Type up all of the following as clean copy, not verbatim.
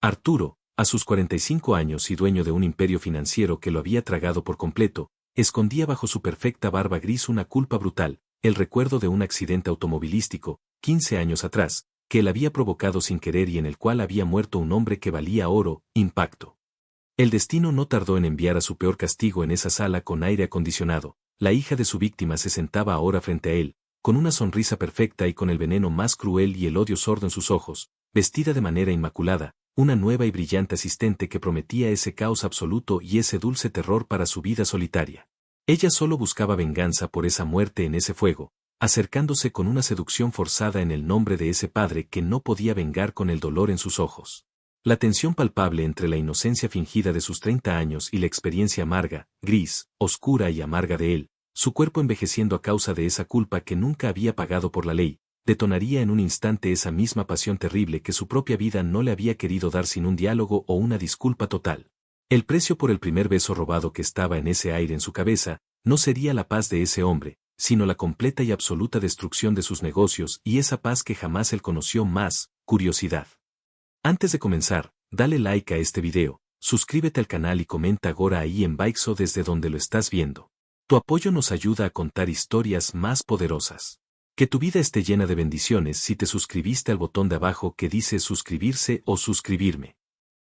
Arturo, a sus 45 años y dueño de un imperio financiero que lo había tragado por completo, escondía bajo su perfecta barba gris una culpa brutal, el recuerdo de un accidente automovilístico, 15 años atrás, que él había provocado sin querer y en el cual había muerto un hombre que valía oro, impacto. El destino no tardó en enviar a su peor castigo en esa sala con aire acondicionado. La hija de su víctima se sentaba ahora frente a él, con una sonrisa perfecta y con el veneno más cruel y el odio sordo en sus ojos, vestida de manera inmaculada, una nueva y brillante asistente que prometía ese caos absoluto y ese dulce terror para su vida solitaria. Ella solo buscaba venganza por esa muerte en ese fuego, acercándose con una seducción forzada en el nombre de ese padre que no podía vengar con el dolor en sus ojos. La tensión palpable entre la inocencia fingida de sus 30 años y la experiencia amarga, gris, oscura y amarga de él, su cuerpo envejeciendo a causa de esa culpa que nunca había pagado por la ley, detonaría en un instante esa misma pasión terrible que su propia vida no le había querido dar sin un diálogo o una disculpa total. El precio por el primer beso robado que estaba en ese aire en su cabeza, no sería la paz de ese hombre, sino la completa y absoluta destrucción de sus negocios y esa paz que jamás él conoció más, curiosidad. Antes de comenzar, dale like a este video, suscríbete al canal y comenta ahora ahí en Baixo desde donde lo estás viendo. Tu apoyo nos ayuda a contar historias más poderosas. Que tu vida esté llena de bendiciones si te suscribiste al botón de abajo que dice suscribirse o suscribirme.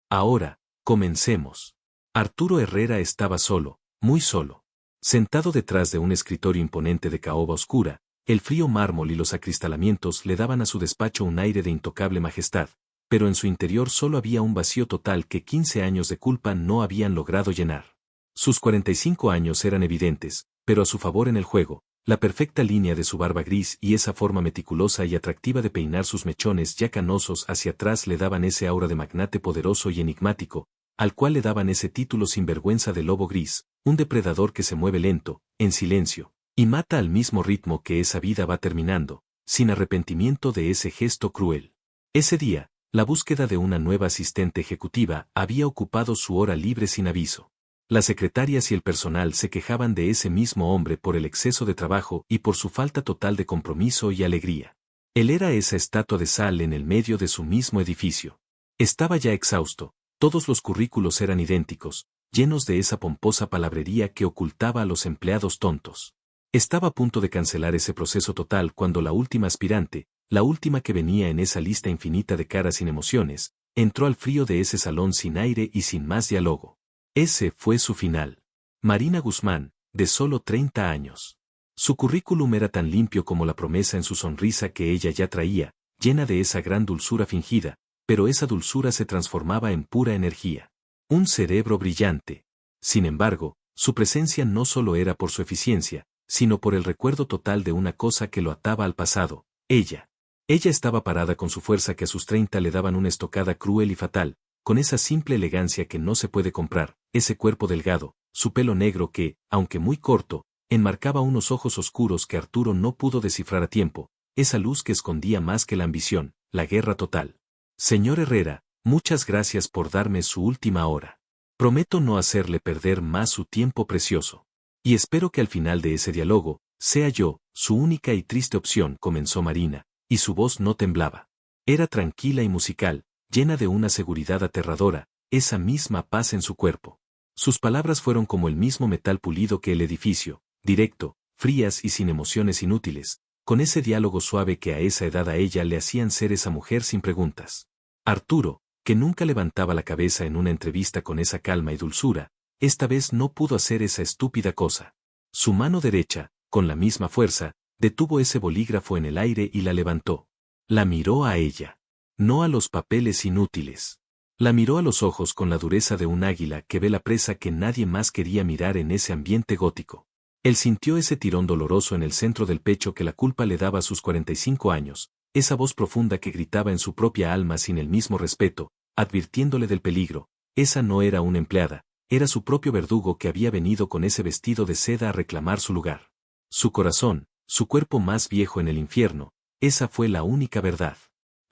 Ahora, comencemos. Arturo Herrera estaba solo, muy solo. Sentado detrás de un escritorio imponente de caoba oscura, el frío mármol y los acristalamientos le daban a su despacho un aire de intocable majestad, pero en su interior solo había un vacío total que 15 años de culpa no habían logrado llenar. Sus 45 años eran evidentes, pero a su favor en el juego, la perfecta línea de su barba gris y esa forma meticulosa y atractiva de peinar sus mechones ya canosos hacia atrás le daban ese aura de magnate poderoso y enigmático, al cual le daban ese título sin vergüenza de lobo gris, un depredador que se mueve lento, en silencio, y mata al mismo ritmo que esa vida va terminando, sin arrepentimiento de ese gesto cruel. Ese día, la búsqueda de una nueva asistente ejecutiva había ocupado su hora libre sin aviso. Las secretarias y el personal se quejaban de ese mismo hombre por el exceso de trabajo y por su falta total de compromiso y alegría. Él era esa estatua de sal en el medio de su mismo edificio. Estaba ya exhausto, todos los currículos eran idénticos, llenos de esa pomposa palabrería que ocultaba a los empleados tontos. Estaba a punto de cancelar ese proceso total cuando la última aspirante, la última que venía en esa lista infinita de caras sin emociones, entró al frío de ese salón sin aire y sin más diálogo. Ese fue su final. Marina Guzmán, de solo 30 años. Su currículum era tan limpio como la promesa en su sonrisa que ella ya traía, llena de esa gran dulzura fingida, pero esa dulzura se transformaba en pura energía. Un cerebro brillante. Sin embargo, su presencia no solo era por su eficiencia, sino por el recuerdo total de una cosa que lo ataba al pasado, ella. Ella estaba parada con su fuerza que a sus 30 le daban una estocada cruel y fatal, con esa simple elegancia que no se puede comprar, ese cuerpo delgado, su pelo negro que, aunque muy corto, enmarcaba unos ojos oscuros que Arturo no pudo descifrar a tiempo, esa luz que escondía más que la ambición, la guerra total. Señor Herrera, muchas gracias por darme su última hora. Prometo no hacerle perder más su tiempo precioso. Y espero que al final de ese diálogo, sea yo, su única y triste opción, comenzó Marina, y su voz no temblaba. Era tranquila y musical, llena de una seguridad aterradora, esa misma paz en su cuerpo. Sus palabras fueron como el mismo metal pulido que el edificio, directo, frías y sin emociones inútiles, con ese diálogo suave que a esa edad a ella le hacían ser esa mujer sin preguntas. Arturo, que nunca levantaba la cabeza en una entrevista con esa calma y dulzura, esta vez no pudo hacer esa estúpida cosa. Su mano derecha, con la misma fuerza, detuvo ese bolígrafo en el aire y la levantó. La miró a ella. No a los papeles inútiles. La miró a los ojos con la dureza de un águila que ve la presa que nadie más quería mirar en ese ambiente gótico. Él sintió ese tirón doloroso en el centro del pecho que la culpa le daba a sus 45 años, esa voz profunda que gritaba en su propia alma sin el mismo respeto, advirtiéndole del peligro. Esa no era una empleada, era su propio verdugo que había venido con ese vestido de seda a reclamar su lugar. Su corazón, su cuerpo más viejo en el infierno, esa fue la única verdad.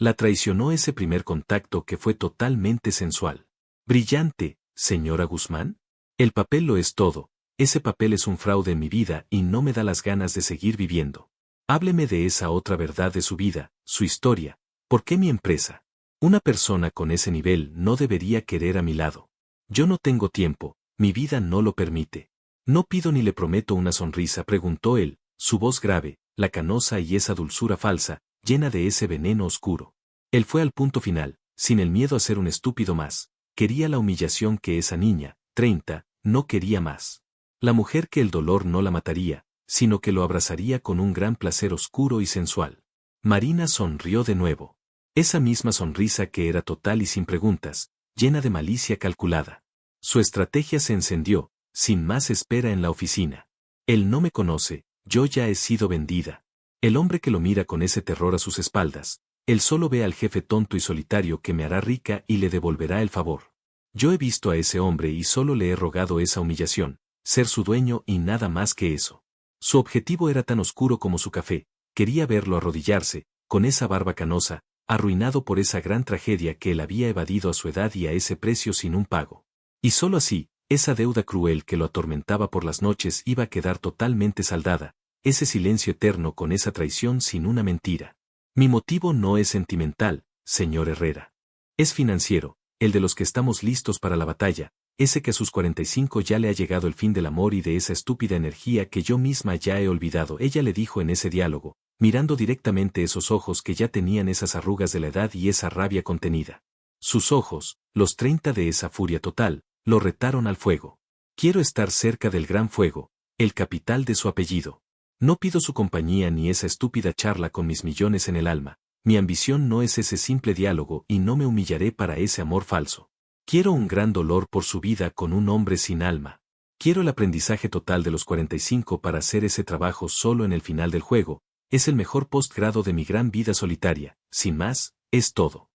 La traicionó ese primer contacto que fue totalmente sensual. Brillante, señora Guzmán. El papel lo es todo, ese papel es un fraude en mi vida y no me da las ganas de seguir viviendo. Hábleme de esa otra verdad de su vida, su historia. ¿Por qué mi empresa? Una persona con ese nivel no debería querer a mi lado. Yo no tengo tiempo, mi vida no lo permite. No pido ni le prometo una sonrisa, preguntó él, su voz grave, lacanosa y esa dulzura falsa, llena de ese veneno oscuro. Él fue al punto final, sin el miedo a ser un estúpido más. Quería la humillación que esa niña, 30, no quería más. La mujer que el dolor no la mataría, sino que lo abrazaría con un gran placer oscuro y sensual. Marina sonrió de nuevo. Esa misma sonrisa que era total y sin preguntas, llena de malicia calculada. Su estrategia se encendió, sin más espera en la oficina. Él no me conoce, yo ya he sido vendida. El hombre que lo mira con ese terror a sus espaldas, él solo ve al jefe tonto y solitario que me hará rica y le devolverá el favor. Yo he visto a ese hombre y solo le he rogado esa humillación, ser su dueño y nada más que eso. Su objetivo era tan oscuro como su café, quería verlo arrodillarse, con esa barba canosa, arruinado por esa gran tragedia que él había evadido a su edad y a ese precio sin un pago. Y solo así, esa deuda cruel que lo atormentaba por las noches iba a quedar totalmente saldada, ese silencio eterno con esa traición sin una mentira. Mi motivo no es sentimental, señor Herrera. Es financiero, el de los que estamos listos para la batalla, ese que a sus 45 ya le ha llegado el fin del amor y de esa estúpida energía que yo misma ya he olvidado. Ella le dijo en ese diálogo, mirando directamente esos ojos que ya tenían esas arrugas de la edad y esa rabia contenida. Sus ojos, los 30 de esa furia total, lo retaron al fuego. Quiero estar cerca del gran fuego, el capital de su apellido. No pido su compañía ni esa estúpida charla con mis millones en el alma. Mi ambición no es ese simple diálogo y no me humillaré para ese amor falso. Quiero un gran dolor por su vida con un hombre sin alma. Quiero el aprendizaje total de los 45 para hacer ese trabajo solo en el final del juego. Es el mejor postgrado de mi gran vida solitaria, sin más, es todo.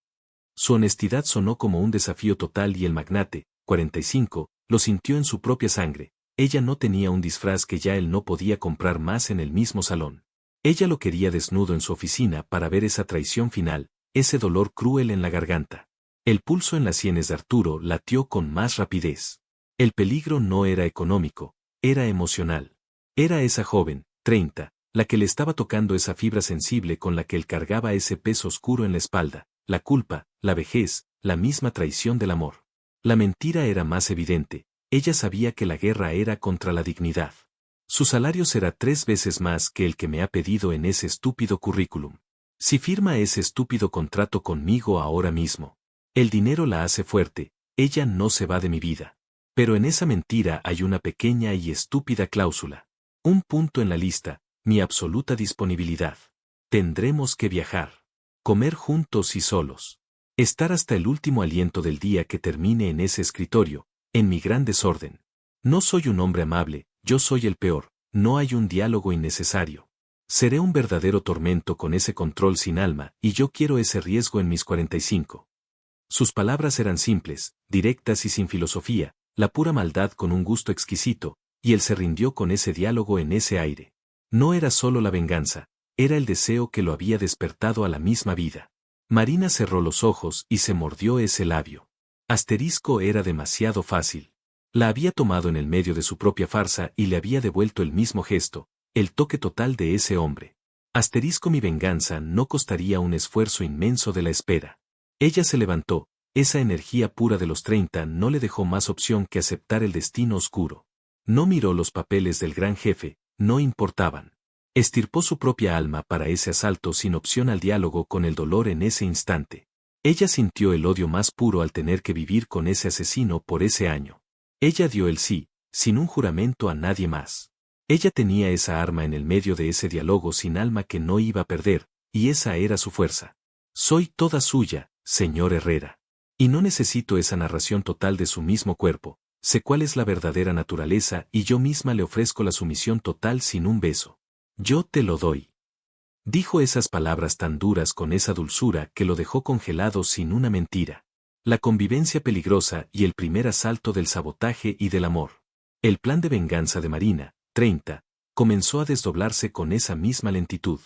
Su honestidad sonó como un desafío total y el magnate, 45, lo sintió en su propia sangre. Ella no tenía un disfraz que ya él no podía comprar más en el mismo salón. Ella lo quería desnudo en su oficina para ver esa traición final, ese dolor cruel en la garganta. El pulso en las sienes de Arturo latió con más rapidez. El peligro no era económico, era emocional. Era esa joven, 30, la que le estaba tocando esa fibra sensible con la que él cargaba ese peso oscuro en la espalda, la culpa, la vejez, la misma traición del amor. La mentira era más evidente. Ella sabía que la guerra era contra la dignidad. Su salario será 3 veces más que el que me ha pedido en ese estúpido currículum. Si firma ese estúpido contrato conmigo ahora mismo. El dinero la hace fuerte, ella no se va de mi vida. Pero en esa mentira hay una pequeña y estúpida cláusula. Un punto en la lista, mi absoluta disponibilidad. Tendremos que viajar. Comer juntos y solos. Estar hasta el último aliento del día que termine en ese escritorio. En mi gran desorden. No soy un hombre amable, yo soy el peor, no hay un diálogo innecesario. Seré un verdadero tormento con ese control sin alma, y yo quiero ese riesgo en mis 45. Sus palabras eran simples, directas y sin filosofía, la pura maldad con un gusto exquisito, y él se rindió con ese diálogo en ese aire. No era solo la venganza, era el deseo que lo había despertado a la misma vida. Marina cerró los ojos y se mordió ese labio. Asterisco era demasiado fácil. La había tomado en el medio de su propia farsa y le había devuelto el mismo gesto, el toque total de ese hombre. Asterisco mi venganza no costaría un esfuerzo inmenso de la espera. Ella se levantó, esa energía pura de los 30 no le dejó más opción que aceptar el destino oscuro. No miró los papeles del gran jefe, no importaban. Estirpó su propia alma para ese asalto sin opción al diálogo con el dolor en ese instante. Ella sintió el odio más puro al tener que vivir con ese asesino por ese año. Ella dio el sí, sin un juramento a nadie más. Ella tenía esa arma en el medio de ese diálogo sin alma que no iba a perder, y esa era su fuerza. Soy toda suya, señor Herrera. Y no necesito esa narración total de su mismo cuerpo, sé cuál es la verdadera naturaleza y yo misma le ofrezco la sumisión total sin un beso. Yo te lo doy. Dijo esas palabras tan duras con esa dulzura que lo dejó congelado sin una mentira. La convivencia peligrosa y el primer asalto del sabotaje y del amor. El plan de venganza de Marina, 30, comenzó a desdoblarse con esa misma lentitud.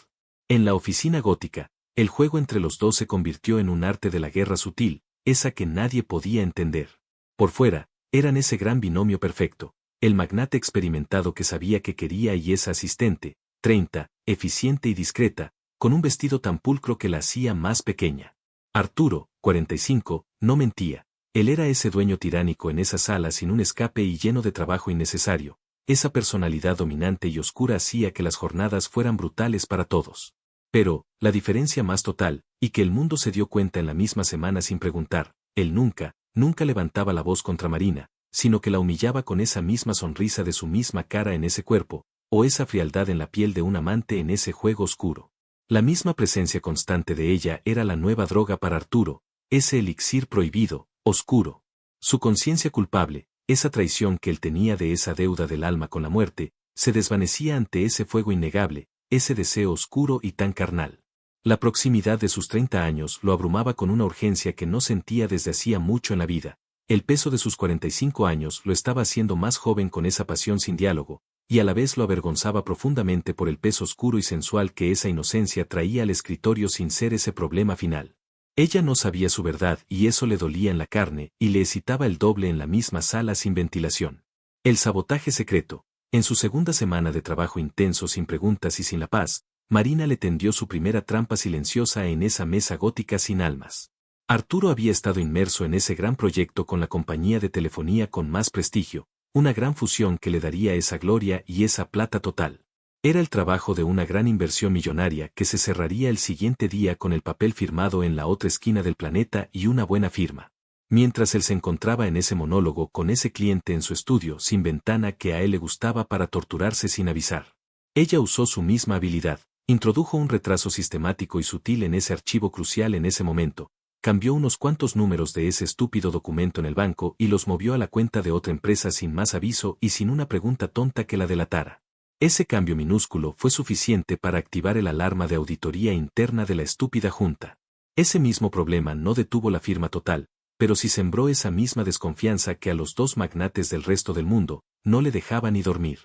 En la oficina gótica, el juego entre los dos se convirtió en un arte de la guerra sutil, esa que nadie podía entender. Por fuera, eran ese gran binomio perfecto, el magnate experimentado que sabía que quería y esa asistente, 30, eficiente y discreta, con un vestido tan pulcro que la hacía más pequeña. Arturo, 45, no mentía. Él era ese dueño tiránico en esa sala sin un escape y lleno de trabajo innecesario. Esa personalidad dominante y oscura hacía que las jornadas fueran brutales para todos. Pero, la diferencia más total, y que el mundo se dio cuenta en la misma semana sin preguntar, él nunca levantaba la voz contra Marina, sino que la humillaba con esa misma sonrisa de su misma cara en ese cuerpo, o esa frialdad en la piel de un amante en ese juego oscuro. La misma presencia constante de ella era la nueva droga para Arturo, ese elixir prohibido, oscuro. Su conciencia culpable, esa traición que él tenía de esa deuda del alma con la muerte, se desvanecía ante ese fuego innegable, ese deseo oscuro y tan carnal. La proximidad de sus 30 años lo abrumaba con una urgencia que no sentía desde hacía mucho en la vida. El peso de sus 45 años lo estaba haciendo más joven con esa pasión sin diálogo, y a la vez lo avergonzaba profundamente por el peso oscuro y sensual que esa inocencia traía al escritorio sin ser ese problema final. Ella no sabía su verdad y eso le dolía en la carne y le excitaba el doble en la misma sala sin ventilación. El sabotaje secreto. En su segunda semana de trabajo intenso sin preguntas y sin la paz, Marina le tendió su primera trampa silenciosa en esa mesa gótica sin almas. Arturo había estado inmerso en ese gran proyecto con la compañía de telefonía con más prestigio, una gran fusión que le daría esa gloria y esa plata total. Era el trabajo de una gran inversión millonaria que se cerraría el siguiente día con el papel firmado en la otra esquina del planeta y una buena firma. Mientras él se encontraba en ese monólogo con ese cliente en su estudio sin ventana que a él le gustaba para torturarse sin avisar. Ella usó su misma habilidad, introdujo un retraso sistemático y sutil en ese archivo crucial en ese momento, cambió unos cuantos números de ese estúpido documento en el banco y los movió a la cuenta de otra empresa sin más aviso y sin una pregunta tonta que la delatara. Ese cambio minúsculo fue suficiente para activar el alarma de auditoría interna de la estúpida junta. Ese mismo problema no detuvo la firma total, pero sí sembró esa misma desconfianza que a los dos magnates del resto del mundo no le dejaba ni dormir.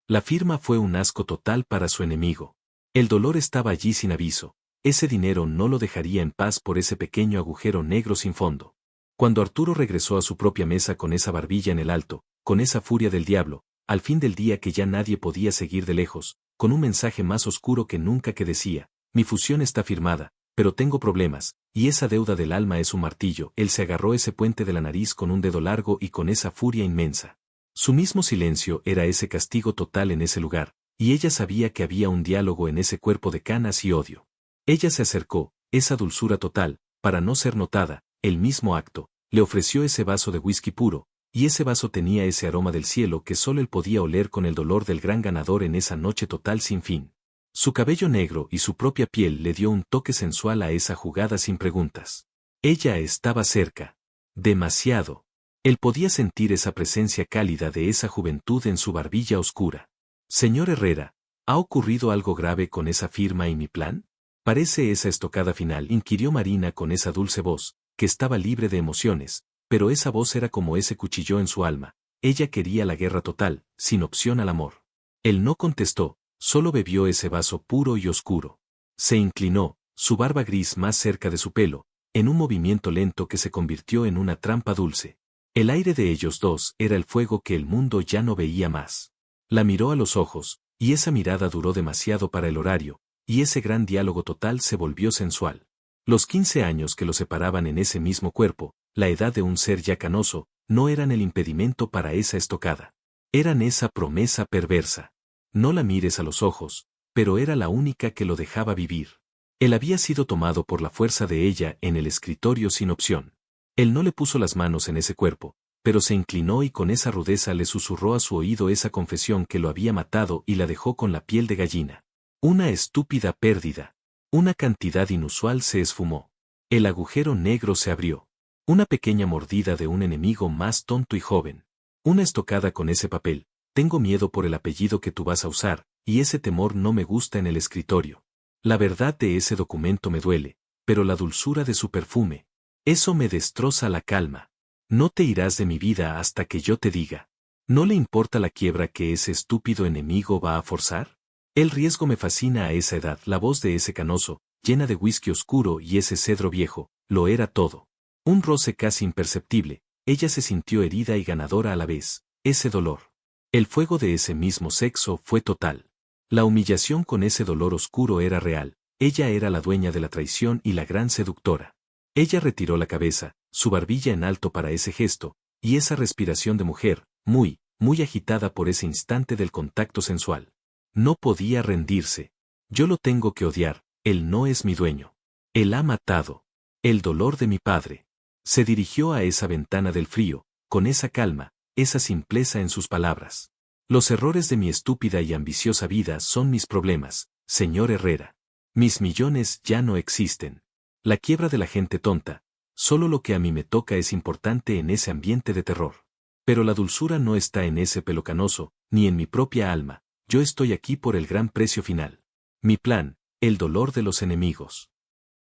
La firma fue un asco total para su enemigo. El dolor estaba allí sin aviso. Ese dinero no lo dejaría en paz por ese pequeño agujero negro sin fondo. Cuando Arturo regresó a su propia mesa con esa barbilla en el alto, con esa furia del diablo, al fin del día que ya nadie podía seguir de lejos, con un mensaje más oscuro que nunca que decía, mi fusión está firmada, pero tengo problemas, y esa deuda del alma es un martillo, él se agarró ese puente de la nariz con un dedo largo y con esa furia inmensa. Su mismo silencio era ese castigo total en ese lugar, y ella sabía que había un diálogo en ese cuerpo de canas y odio. Ella se acercó, esa dulzura total, para no ser notada, el mismo acto, le ofreció ese vaso de whisky puro, y ese vaso tenía ese aroma del cielo que solo él podía oler con el dolor del gran ganador en esa noche total sin fin. Su cabello negro y su propia piel le dio un toque sensual a esa jugada sin preguntas. Ella estaba cerca. Demasiado. Él podía sentir esa presencia cálida de esa juventud en su barbilla oscura. Señor Herrera, ¿ha ocurrido algo grave con esa firma y mi plan? Parece esa estocada final, inquirió Marina con esa dulce voz, que estaba libre de emociones, pero esa voz era como ese cuchillo en su alma. Ella quería la guerra total, sin opción al amor. Él no contestó, solo bebió ese vaso puro y oscuro. Se inclinó, su barba gris más cerca de su pelo, en un movimiento lento que se convirtió en una trampa dulce. El aire de ellos dos era el fuego que el mundo ya no veía más. La miró a los ojos, y esa mirada duró demasiado para el horario, y ese gran diálogo total se volvió sensual. Los 15 años que lo separaban en ese mismo cuerpo, la edad de un ser ya canoso, no eran el impedimento para esa estocada. Eran esa promesa perversa. No la mires a los ojos, pero era la única que lo dejaba vivir. Él había sido tomado por la fuerza de ella en el escritorio sin opción. Él no le puso las manos en ese cuerpo, pero se inclinó y con esa rudeza le susurró a su oído esa confesión que lo había matado y la dejó con la piel de gallina. Una estúpida pérdida. Una cantidad inusual se esfumó. El agujero negro se abrió. Una pequeña mordida de un enemigo más tonto y joven. Una estocada con ese papel. Tengo miedo por el apellido que tú vas a usar, y ese temor no me gusta en el escritorio. La verdad de ese documento me duele, pero la dulzura de su perfume. Eso me destroza la calma. No te irás de mi vida hasta que yo te diga. ¿No le importa la quiebra que ese estúpido enemigo va a forzar? El riesgo me fascina a esa edad. La voz de ese canoso, llena de whisky oscuro y ese cedro viejo, lo era todo. Un roce casi imperceptible, ella se sintió herida y ganadora a la vez. Ese dolor. El fuego de ese mismo sexo fue total. La humillación con ese dolor oscuro era real. Ella era la dueña de la traición y la gran seductora. Ella retiró la cabeza, su barbilla en alto para ese gesto, y esa respiración de mujer, muy, muy agitada por ese instante del contacto sensual. No podía rendirse. Yo lo tengo que odiar, él no es mi dueño. Él ha matado. El dolor de mi padre. Se dirigió a esa ventana del frío, con esa calma, esa simpleza en sus palabras. Los errores de mi estúpida y ambiciosa vida son mis problemas, señor Herrera. Mis millones ya no existen. La quiebra de la gente tonta. Solo lo que a mí me toca es importante en ese ambiente de terror. Pero la dulzura no está en ese pelo canoso, ni en mi propia alma. Yo estoy aquí por el gran precio final. Mi plan, el dolor de los enemigos.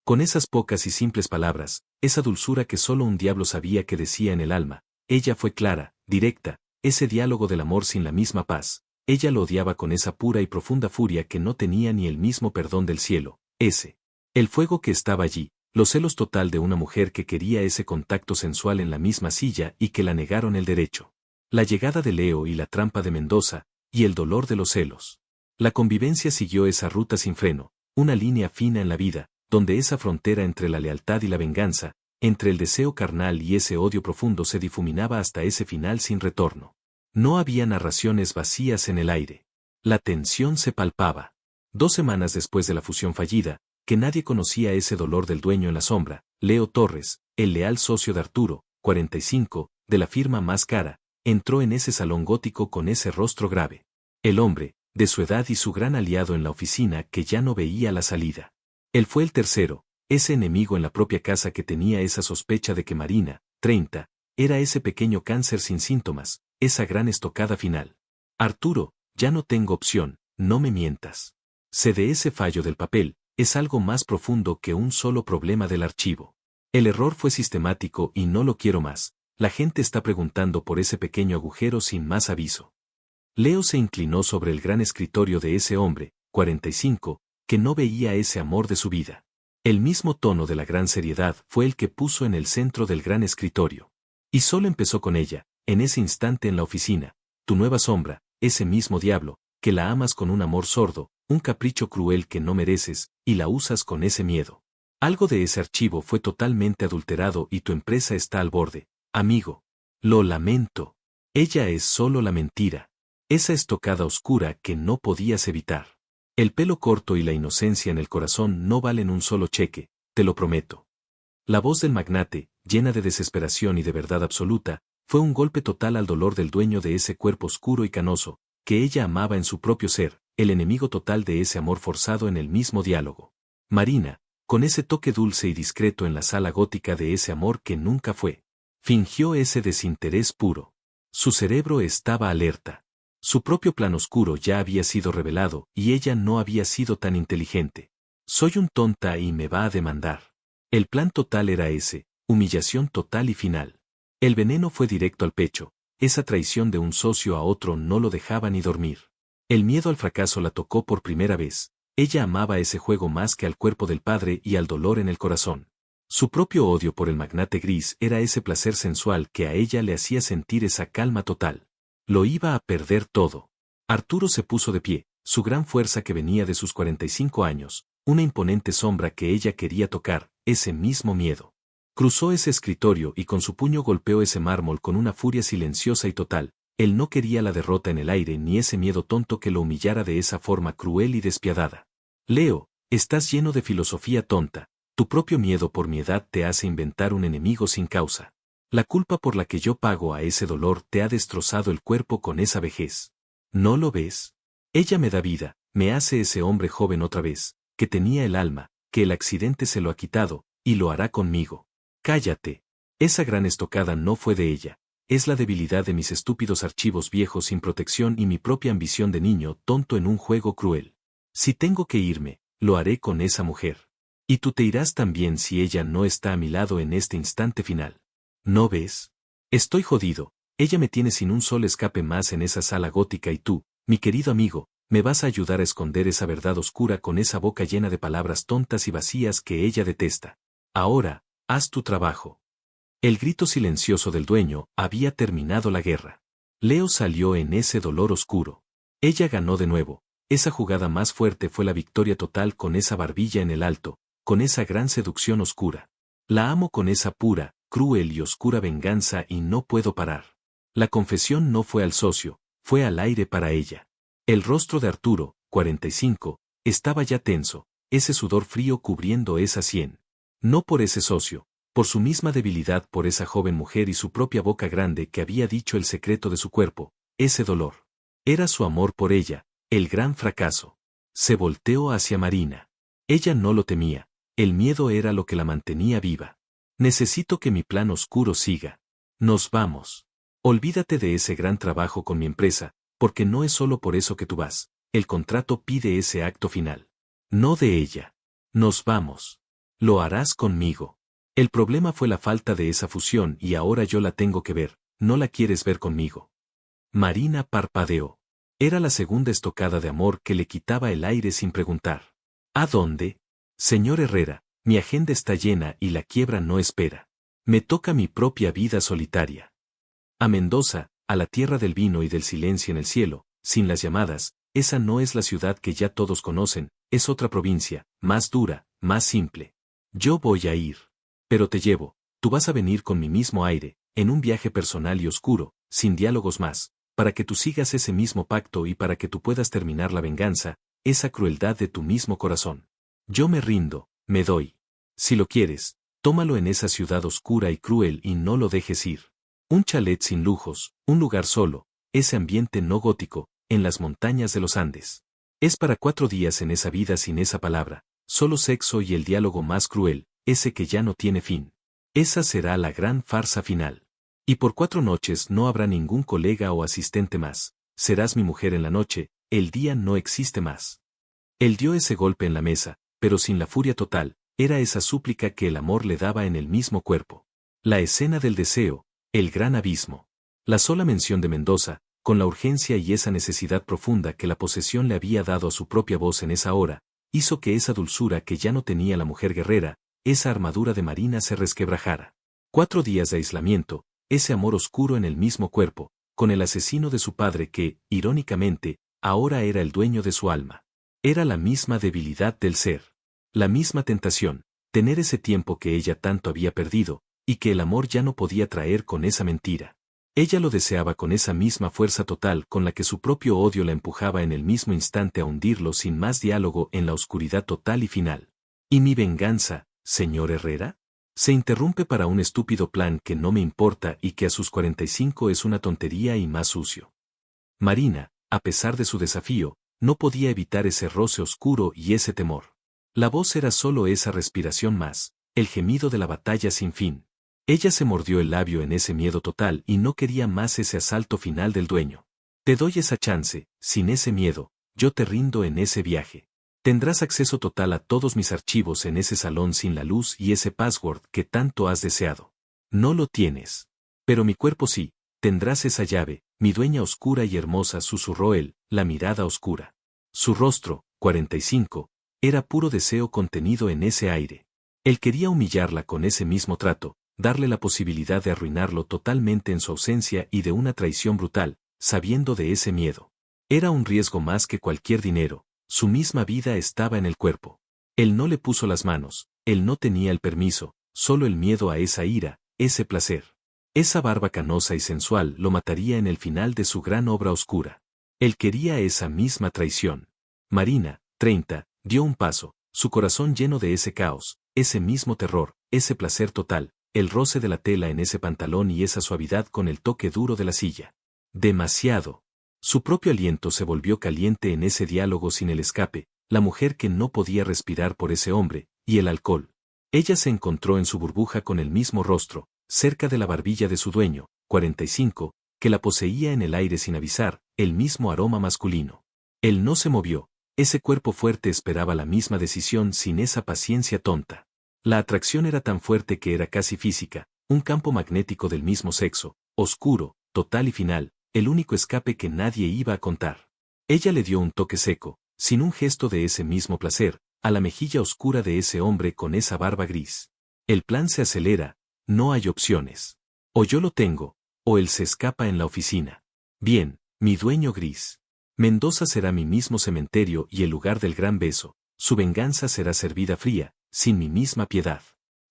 Con esas pocas y simples palabras, esa dulzura que solo un diablo sabía que decía en el alma, ella fue clara, directa, ese diálogo del amor sin la misma paz. Ella lo odiaba con esa pura y profunda furia que no tenía ni el mismo perdón del cielo, el fuego que estaba allí, los celos total de una mujer que quería ese contacto sensual en la misma silla y que la negaron el derecho. La llegada de Leo y la trampa de Mendoza, y el dolor de los celos. La convivencia siguió esa ruta sin freno, una línea fina en la vida, donde esa frontera entre la lealtad y la venganza, entre el deseo carnal y ese odio profundo se difuminaba hasta ese final sin retorno. No había narraciones vacías en el aire. La tensión se palpaba. 2 semanas después de la fusión fallida, que nadie conocía ese dolor del dueño en la sombra, Leo Torres, el leal socio de Arturo, 45, de la firma más cara, entró en ese salón gótico con ese rostro grave. El hombre, de su edad y su gran aliado en la oficina que ya no veía la salida. Él fue el tercero, ese enemigo en la propia casa que tenía esa sospecha de que Marina, 30, era ese pequeño cáncer sin síntomas, esa gran estocada final. Arturo, ya no tengo opción, no me mientas. Sé de ese fallo del papel, es algo más profundo que un solo problema del archivo. El error fue sistemático y no lo quiero más. La gente está preguntando por ese pequeño agujero sin más aviso. Leo se inclinó sobre el gran escritorio de ese hombre, 45, que no veía ese amor de su vida. El mismo tono de la gran seriedad fue el que puso en el centro del gran escritorio. Y solo empezó con ella, en ese instante en la oficina, tu nueva sombra, ese mismo diablo, que la amas con un amor sordo, un capricho cruel que no mereces, y la usas con ese miedo. Algo de ese archivo fue totalmente adulterado y tu empresa está al borde, amigo. Lo lamento. Ella es solo la mentira. Esa estocada oscura que no podías evitar. El pelo corto y la inocencia en el corazón no valen un solo cheque, te lo prometo. La voz del magnate, llena de desesperación y de verdad absoluta, fue un golpe total al dolor del dueño de ese cuerpo oscuro y canoso, que ella amaba en su propio ser, el enemigo total de ese amor forzado en el mismo diálogo. Marina, con ese toque dulce y discreto en la sala gótica de ese amor que nunca fue. Fingió ese desinterés puro. Su cerebro estaba alerta. Su propio plan oscuro ya había sido revelado y ella no había sido tan inteligente. Soy un tonta y me va a demandar. El plan total era ese, humillación total y final. El veneno fue directo al pecho, esa traición de un socio a otro no lo dejaba ni dormir. El miedo al fracaso la tocó por primera vez. Ella amaba ese juego más que al cuerpo del padre y al dolor en el corazón. Su propio odio por el magnate gris era ese placer sensual que a ella le hacía sentir esa calma total. Lo iba a perder todo. Arturo se puso de pie, su gran fuerza que venía de sus 45 años, una imponente sombra que ella quería tocar, ese mismo miedo. Cruzó ese escritorio y con su puño golpeó ese mármol con una furia silenciosa y total. Él no quería la derrota en el aire ni ese miedo tonto que lo humillara de esa forma cruel y despiadada. Leo, estás lleno de filosofía tonta. Tu propio miedo por mi edad te hace inventar un enemigo sin causa. La culpa por la que yo pago a ese dolor te ha destrozado el cuerpo con esa vejez. ¿No lo ves? Ella me da vida, me hace ese hombre joven otra vez, que tenía el alma, que el accidente se lo ha quitado, y lo hará conmigo. Cállate. Esa gran estocada no fue de ella. Es la debilidad de mis estúpidos archivos viejos sin protección y mi propia ambición de niño tonto en un juego cruel. Si tengo que irme, lo haré con esa mujer. Y tú te irás también si ella no está a mi lado en este instante final. ¿No ves? Estoy jodido, ella me tiene sin un solo escape más en esa sala gótica y tú, mi querido amigo, me vas a ayudar a esconder esa verdad oscura con esa boca llena de palabras tontas y vacías que ella detesta. Ahora, haz tu trabajo. El grito silencioso del dueño había terminado la guerra. Leo salió en ese dolor oscuro. Ella ganó de nuevo. Esa jugada más fuerte fue la victoria total con esa barbilla en el alto, con esa gran seducción oscura. La amo con esa pura, cruel y oscura venganza y no puedo parar. La confesión no fue al socio, fue al aire para ella. El rostro de Arturo, 45, estaba ya tenso, ese sudor frío cubriendo esa sien. No por ese socio, por su misma debilidad por esa joven mujer y su propia boca grande que había dicho el secreto de su cuerpo, ese dolor. Era su amor por ella, el gran fracaso. Se volteó hacia Marina. Ella no lo temía, el miedo era lo que la mantenía viva. Necesito que mi plan oscuro siga. Nos vamos. Olvídate de ese gran trabajo con mi empresa, porque no es solo por eso que tú vas, el contrato pide ese acto final. No de ella. Nos vamos. Lo harás conmigo. El problema fue la falta de esa fusión y ahora yo la tengo que ver, ¿no la quieres ver conmigo? Marina parpadeó. Era la segunda estocada de amor que le quitaba el aire sin preguntar. ¿A dónde? Señor Herrera, mi agenda está llena y la quiebra no espera. Me toca mi propia vida solitaria. A Mendoza, a la tierra del vino y del silencio en el cielo, sin las llamadas, esa no es la ciudad que ya todos conocen, es otra provincia, más dura, más simple. Yo voy a ir. Pero te llevo, tú vas a venir con mi mismo aire, en un viaje personal y oscuro, sin diálogos más, para que tú sigas ese mismo pacto y para que tú puedas terminar la venganza, esa crueldad de tu mismo corazón. Yo me rindo, me doy. Si lo quieres, tómalo en esa ciudad oscura y cruel y no lo dejes ir. Un chalet sin lujos, un lugar solo, ese ambiente no gótico, en las montañas de los Andes. Es para 4 días en esa vida sin esa palabra, solo sexo y el diálogo más cruel, ese que ya no tiene fin. Esa será la gran farsa final. Y por 4 noches no habrá ningún colega o asistente más, serás mi mujer en la noche, el día no existe más. Él dio ese golpe en la mesa, pero sin la furia total, era esa súplica que el amor le daba en el mismo cuerpo. La escena del deseo, el gran abismo. La sola mención de Mendoza, con la urgencia y esa necesidad profunda que la posesión le había dado a su propia voz en esa hora, hizo que esa dulzura que ya no tenía la mujer guerrera, esa armadura de Marina se resquebrajara. 4 días de aislamiento, ese amor oscuro en el mismo cuerpo, con el asesino de su padre que, irónicamente, ahora era el dueño de su alma. Era la misma debilidad del ser. La misma tentación, tener ese tiempo que ella tanto había perdido, y que el amor ya no podía traer con esa mentira. Ella lo deseaba con esa misma fuerza total con la que su propio odio la empujaba en el mismo instante a hundirlo sin más diálogo en la oscuridad total y final. ¿Y mi venganza, señor Herrera? Se interrumpe para un estúpido plan que no me importa y que a sus 45 es una tontería y más sucio. Marina, a pesar de su desafío, no podía evitar ese roce oscuro y ese temor. La voz era solo esa respiración más, el gemido de la batalla sin fin. Ella se mordió el labio en ese miedo total y no quería más ese asalto final del dueño. Te doy esa chance, sin ese miedo, yo te rindo en ese viaje. Tendrás acceso total a todos mis archivos en ese salón sin la luz y ese password que tanto has deseado. No lo tienes. Pero mi cuerpo sí, tendrás esa llave, mi dueña oscura y hermosa, susurró él, la mirada oscura. Su rostro, 45, era puro deseo contenido en ese aire. Él quería humillarla con ese mismo trato, darle la posibilidad de arruinarlo totalmente en su ausencia y de una traición brutal, sabiendo de ese miedo. Era un riesgo más que cualquier dinero, su misma vida estaba en el cuerpo. Él no le puso las manos, él no tenía el permiso, solo el miedo a esa ira, ese placer. Esa barba canosa y sensual lo mataría en el final de su gran obra oscura. Él quería esa misma traición. Marina, 30, dio un paso, su corazón lleno de ese caos, ese mismo terror, ese placer total, el roce de la tela en ese pantalón y esa suavidad con el toque duro de la silla. Demasiado. Su propio aliento se volvió caliente en ese diálogo sin el escape, la mujer que no podía respirar por ese hombre, y el alcohol. Ella se encontró en su burbuja con el mismo rostro, cerca de la barbilla de su dueño, 45, que la poseía en el aire sin avisar, el mismo aroma masculino. Él no se movió, ese cuerpo fuerte esperaba la misma decisión sin esa paciencia tonta. La atracción era tan fuerte que era casi física, un campo magnético del mismo sexo, oscuro, total y final, el único escape que nadie iba a contar. Ella le dio un toque seco, sin un gesto de ese mismo placer, a la mejilla oscura de ese hombre con esa barba gris. El plan se acelera, no hay opciones. O yo lo tengo, o él se escapa en la oficina. Bien, mi dueño gris. Mendoza será mi mismo cementerio y el lugar del gran beso, su venganza será servida fría, sin mi misma piedad.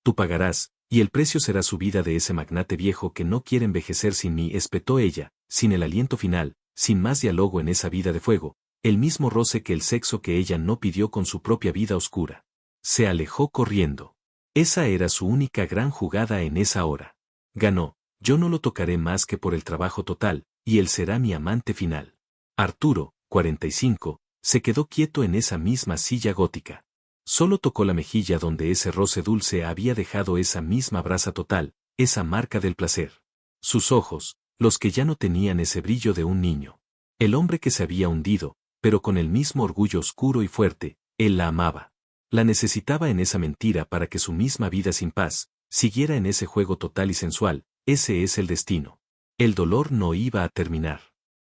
Tú pagarás, y el precio será su vida de ese magnate viejo que no quiere envejecer sin mí, espetó ella, sin el aliento final, sin más diálogo en esa vida de fuego, el mismo roce que el sexo que ella no pidió con su propia vida oscura. Se alejó corriendo. Esa era su única gran jugada en esa hora. Ganó, yo no lo tocaré más que por el trabajo total, y él será mi amante final. Arturo, 45, se quedó quieto en esa misma silla gótica. Solo tocó la mejilla donde ese roce dulce había dejado esa misma brasa total, esa marca del placer. Sus ojos, los que ya no tenían ese brillo de un niño. El hombre que se había hundido, pero con el mismo orgullo oscuro y fuerte, él la amaba. La necesitaba en esa mentira para que su misma vida sin paz, siguiera en ese juego total y sensual, ese es el destino. El dolor no iba a terminar.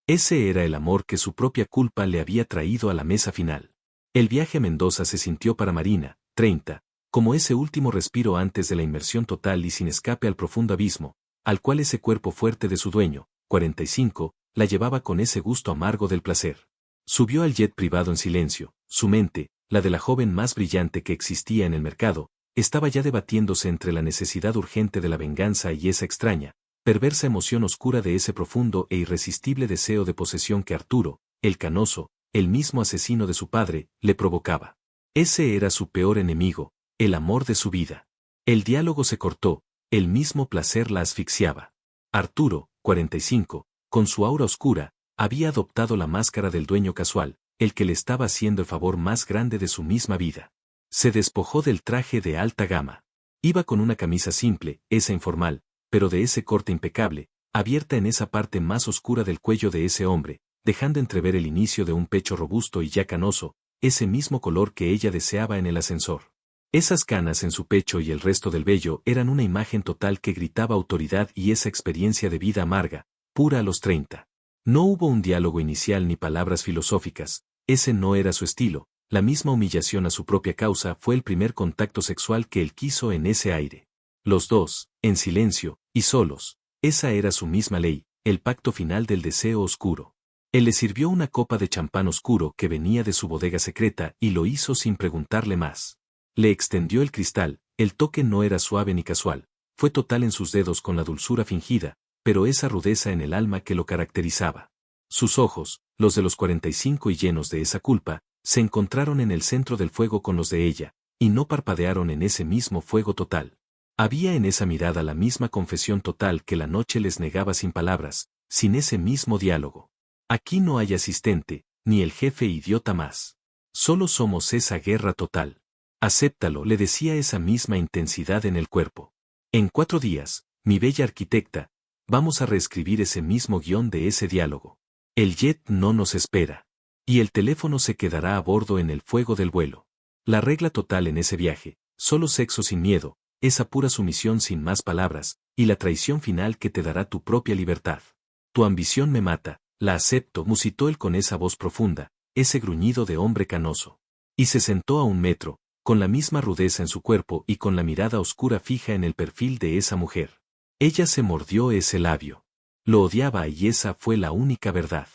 Ese era el amor que su propia culpa le había traído a la mesa final. El viaje a Mendoza se sintió para Marina, 30, como ese último respiro antes de la inmersión total y sin escape al profundo abismo, al cual ese cuerpo fuerte de su dueño, 45, la llevaba con ese gusto amargo del placer. Subió al jet privado en silencio, su mente, la de la joven más brillante que existía en el mercado, estaba ya debatiéndose entre la necesidad urgente de la venganza y esa extraña, perversa emoción oscura de ese profundo e irresistible deseo de posesión que Arturo, el canoso, el mismo asesino de su padre, le provocaba. Ese era su peor enemigo, el amor de su vida. El diálogo se cortó, el mismo placer la asfixiaba. Arturo, 45, con su aura oscura, había adoptado la máscara del dueño casual, el que le estaba haciendo el favor más grande de su misma vida. Se despojó del traje de alta gama. Iba con una camisa simple, esa informal, pero de ese corte impecable, abierta en esa parte más oscura del cuello de ese hombre, dejando entrever el inicio de un pecho robusto y ya canoso, ese mismo color que ella deseaba en el ascensor. Esas canas en su pecho y el resto del vello eran una imagen total que gritaba autoridad y esa experiencia de vida amarga, pura a los 30. No hubo un diálogo inicial ni palabras filosóficas, ese no era su estilo, la misma humillación a su propia causa fue el primer contacto sexual que él quiso en ese aire. Los dos, en silencio, y solos, esa era su misma ley, el pacto final del deseo oscuro. Él le sirvió una copa de champán oscuro que venía de su bodega secreta y lo hizo sin preguntarle más. Le extendió el cristal, el toque no era suave ni casual, fue total en sus dedos con la dulzura fingida, pero esa rudeza en el alma que lo caracterizaba. Sus ojos, los de los 45 y llenos de esa culpa, se encontraron en el centro del fuego con los de ella, y no parpadearon en ese mismo fuego total. Había en esa mirada la misma confesión total que la noche les negaba sin palabras, sin ese mismo diálogo. Aquí no hay asistente, ni el jefe idiota más. Solo somos esa guerra total. Acéptalo, le decía esa misma intensidad en el cuerpo. En 4 días, mi bella arquitecta, vamos a reescribir ese mismo guión de ese diálogo. El jet no nos espera. Y el teléfono se quedará a bordo en el fuego del vuelo. La regla total en ese viaje, solo sexo sin miedo, esa pura sumisión sin más palabras, y la traición final que te dará tu propia libertad. Tu ambición me mata, la acepto, musitó él con esa voz profunda, ese gruñido de hombre canoso. Y se sentó a 1 metro, con la misma rudeza en su cuerpo y con la mirada oscura fija en el perfil de esa mujer. Ella se mordió ese labio. Lo odiaba y esa fue la única verdad.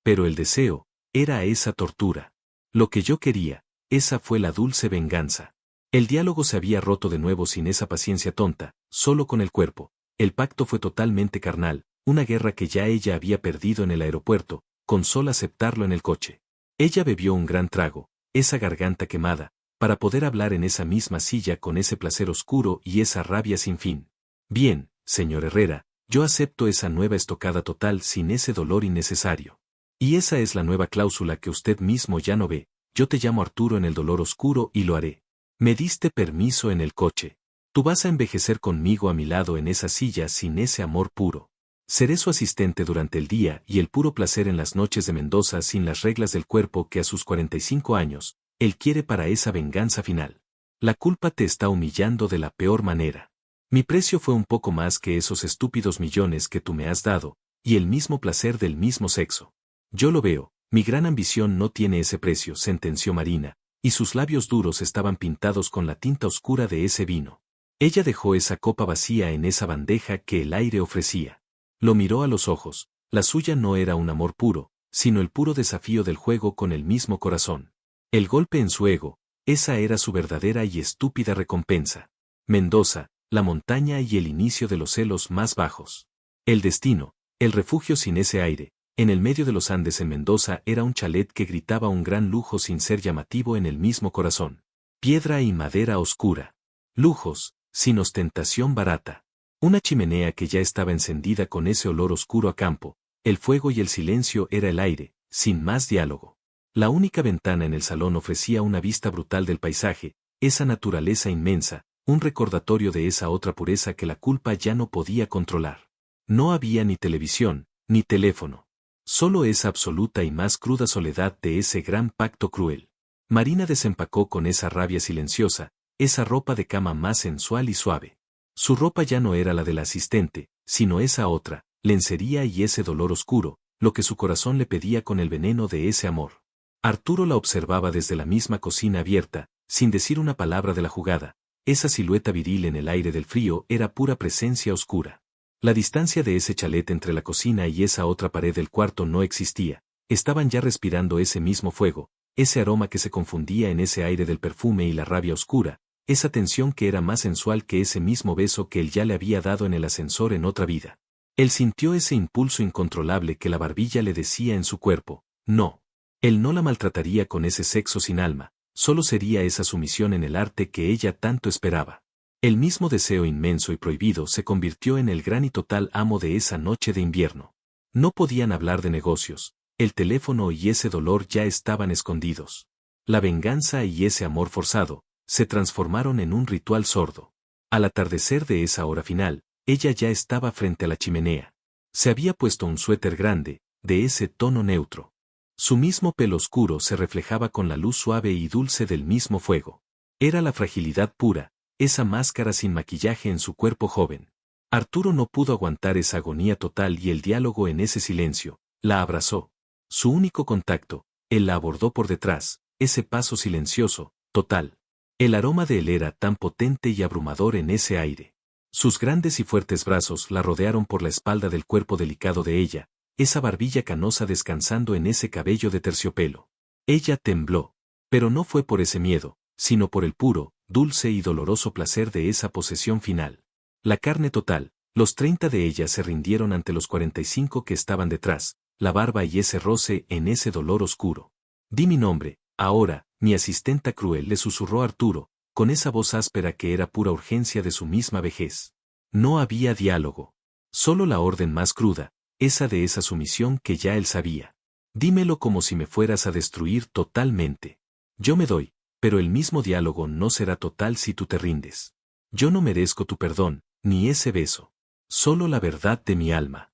Pero el deseo, era esa tortura. Lo que yo quería, esa fue la dulce venganza. El diálogo se había roto de nuevo sin esa paciencia tonta, solo con el cuerpo. El pacto fue totalmente carnal, una guerra que ya ella había perdido en el aeropuerto, con solo aceptarlo en el coche. Ella bebió un gran trago, esa garganta quemada, para poder hablar en esa misma silla con ese placer oscuro y esa rabia sin fin. Bien, señor Herrera, yo acepto esa nueva estocada total sin ese dolor innecesario. Y esa es la nueva cláusula que usted mismo ya no ve, yo te llamo Arturo en el dolor oscuro y lo haré. Me diste permiso en el coche. Tú vas a envejecer conmigo a mi lado en esa silla sin ese amor puro. Seré su asistente durante el día y el puro placer en las noches de Mendoza sin las reglas del cuerpo que a sus 45 años, él quiere para esa venganza final. La culpa te está humillando de la peor manera. Mi precio fue un poco más que esos estúpidos millones que tú me has dado, y el mismo placer del mismo sexo. Yo lo veo, mi gran ambición no tiene ese precio, sentenció Marina, y sus labios duros estaban pintados con la tinta oscura de ese vino. Ella dejó esa copa vacía en esa bandeja que el aire ofrecía. Lo miró a los ojos, la suya no era un amor puro, sino el puro desafío del juego con el mismo corazón. El golpe en su ego, esa era su verdadera y estúpida recompensa. Mendoza, la montaña y el inicio de los celos más bajos. El destino, el refugio sin ese aire, en el medio de los Andes en Mendoza era un chalet que gritaba un gran lujo sin ser llamativo en el mismo corazón. Piedra y madera oscura. Lujos, sin ostentación barata. Una chimenea que ya estaba encendida con ese olor oscuro a campo, el fuego y el silencio era el aire, sin más diálogo. La única ventana en el salón ofrecía una vista brutal del paisaje, esa naturaleza inmensa, un recordatorio de esa otra pureza que la culpa ya no podía controlar. No había ni televisión, ni teléfono. Solo esa absoluta y más cruda soledad de ese gran pacto cruel. Marina desempacó con esa rabia silenciosa, esa ropa de cama más sensual y suave. Su ropa ya no era la del asistente, sino esa otra, lencería y ese dolor oscuro, lo que su corazón le pedía con el veneno de ese amor. Arturo la observaba desde la misma cocina abierta, sin decir una palabra de la jugada. Esa silueta viril en el aire del frío era pura presencia oscura. La distancia de ese chalet entre la cocina y esa otra pared del cuarto no existía. Estaban ya respirando ese mismo fuego, ese aroma que se confundía en ese aire del perfume y la rabia oscura, esa tensión que era más sensual que ese mismo beso que él ya le había dado en el ascensor en otra vida. Él sintió ese impulso incontrolable que la barbilla le decía en su cuerpo, no. Él no la maltrataría con ese sexo sin alma, solo sería esa sumisión en el arte que ella tanto esperaba. El mismo deseo inmenso y prohibido se convirtió en el gran y total amo de esa noche de invierno. No podían hablar de negocios, el teléfono y ese dolor ya estaban escondidos. La venganza y ese amor forzado se transformaron en un ritual sordo. Al atardecer de esa hora final, ella ya estaba frente a la chimenea. Se había puesto un suéter grande, de ese tono neutro. Su mismo pelo oscuro se reflejaba con la luz suave y dulce del mismo fuego. Era la fragilidad pura, esa máscara sin maquillaje en su cuerpo joven. Arturo no pudo aguantar esa agonía total y el diálogo en ese silencio. La abrazó. Su único contacto, él la abordó por detrás, ese paso silencioso, total. El aroma de él era tan potente y abrumador en ese aire. Sus grandes y fuertes brazos la rodearon por la espalda del cuerpo delicado de ella, esa barbilla canosa descansando en ese cabello de terciopelo. Ella tembló, pero no fue por ese miedo, sino por el puro, dulce y doloroso placer de esa posesión final. La carne total, los 30 de ella se rindieron ante los 45 que estaban detrás, la barba y ese roce en ese dolor oscuro. Di mi nombre, ahora, mi asistenta cruel le susurró Arturo, con esa voz áspera que era pura urgencia de su misma vejez. No había diálogo. Solo la orden más cruda, esa de esa sumisión que ya él sabía. Dímelo como si me fueras a destruir totalmente. Yo me doy, pero el mismo diálogo no será total si tú te rindes. Yo no merezco tu perdón, ni ese beso. Solo la verdad de mi alma.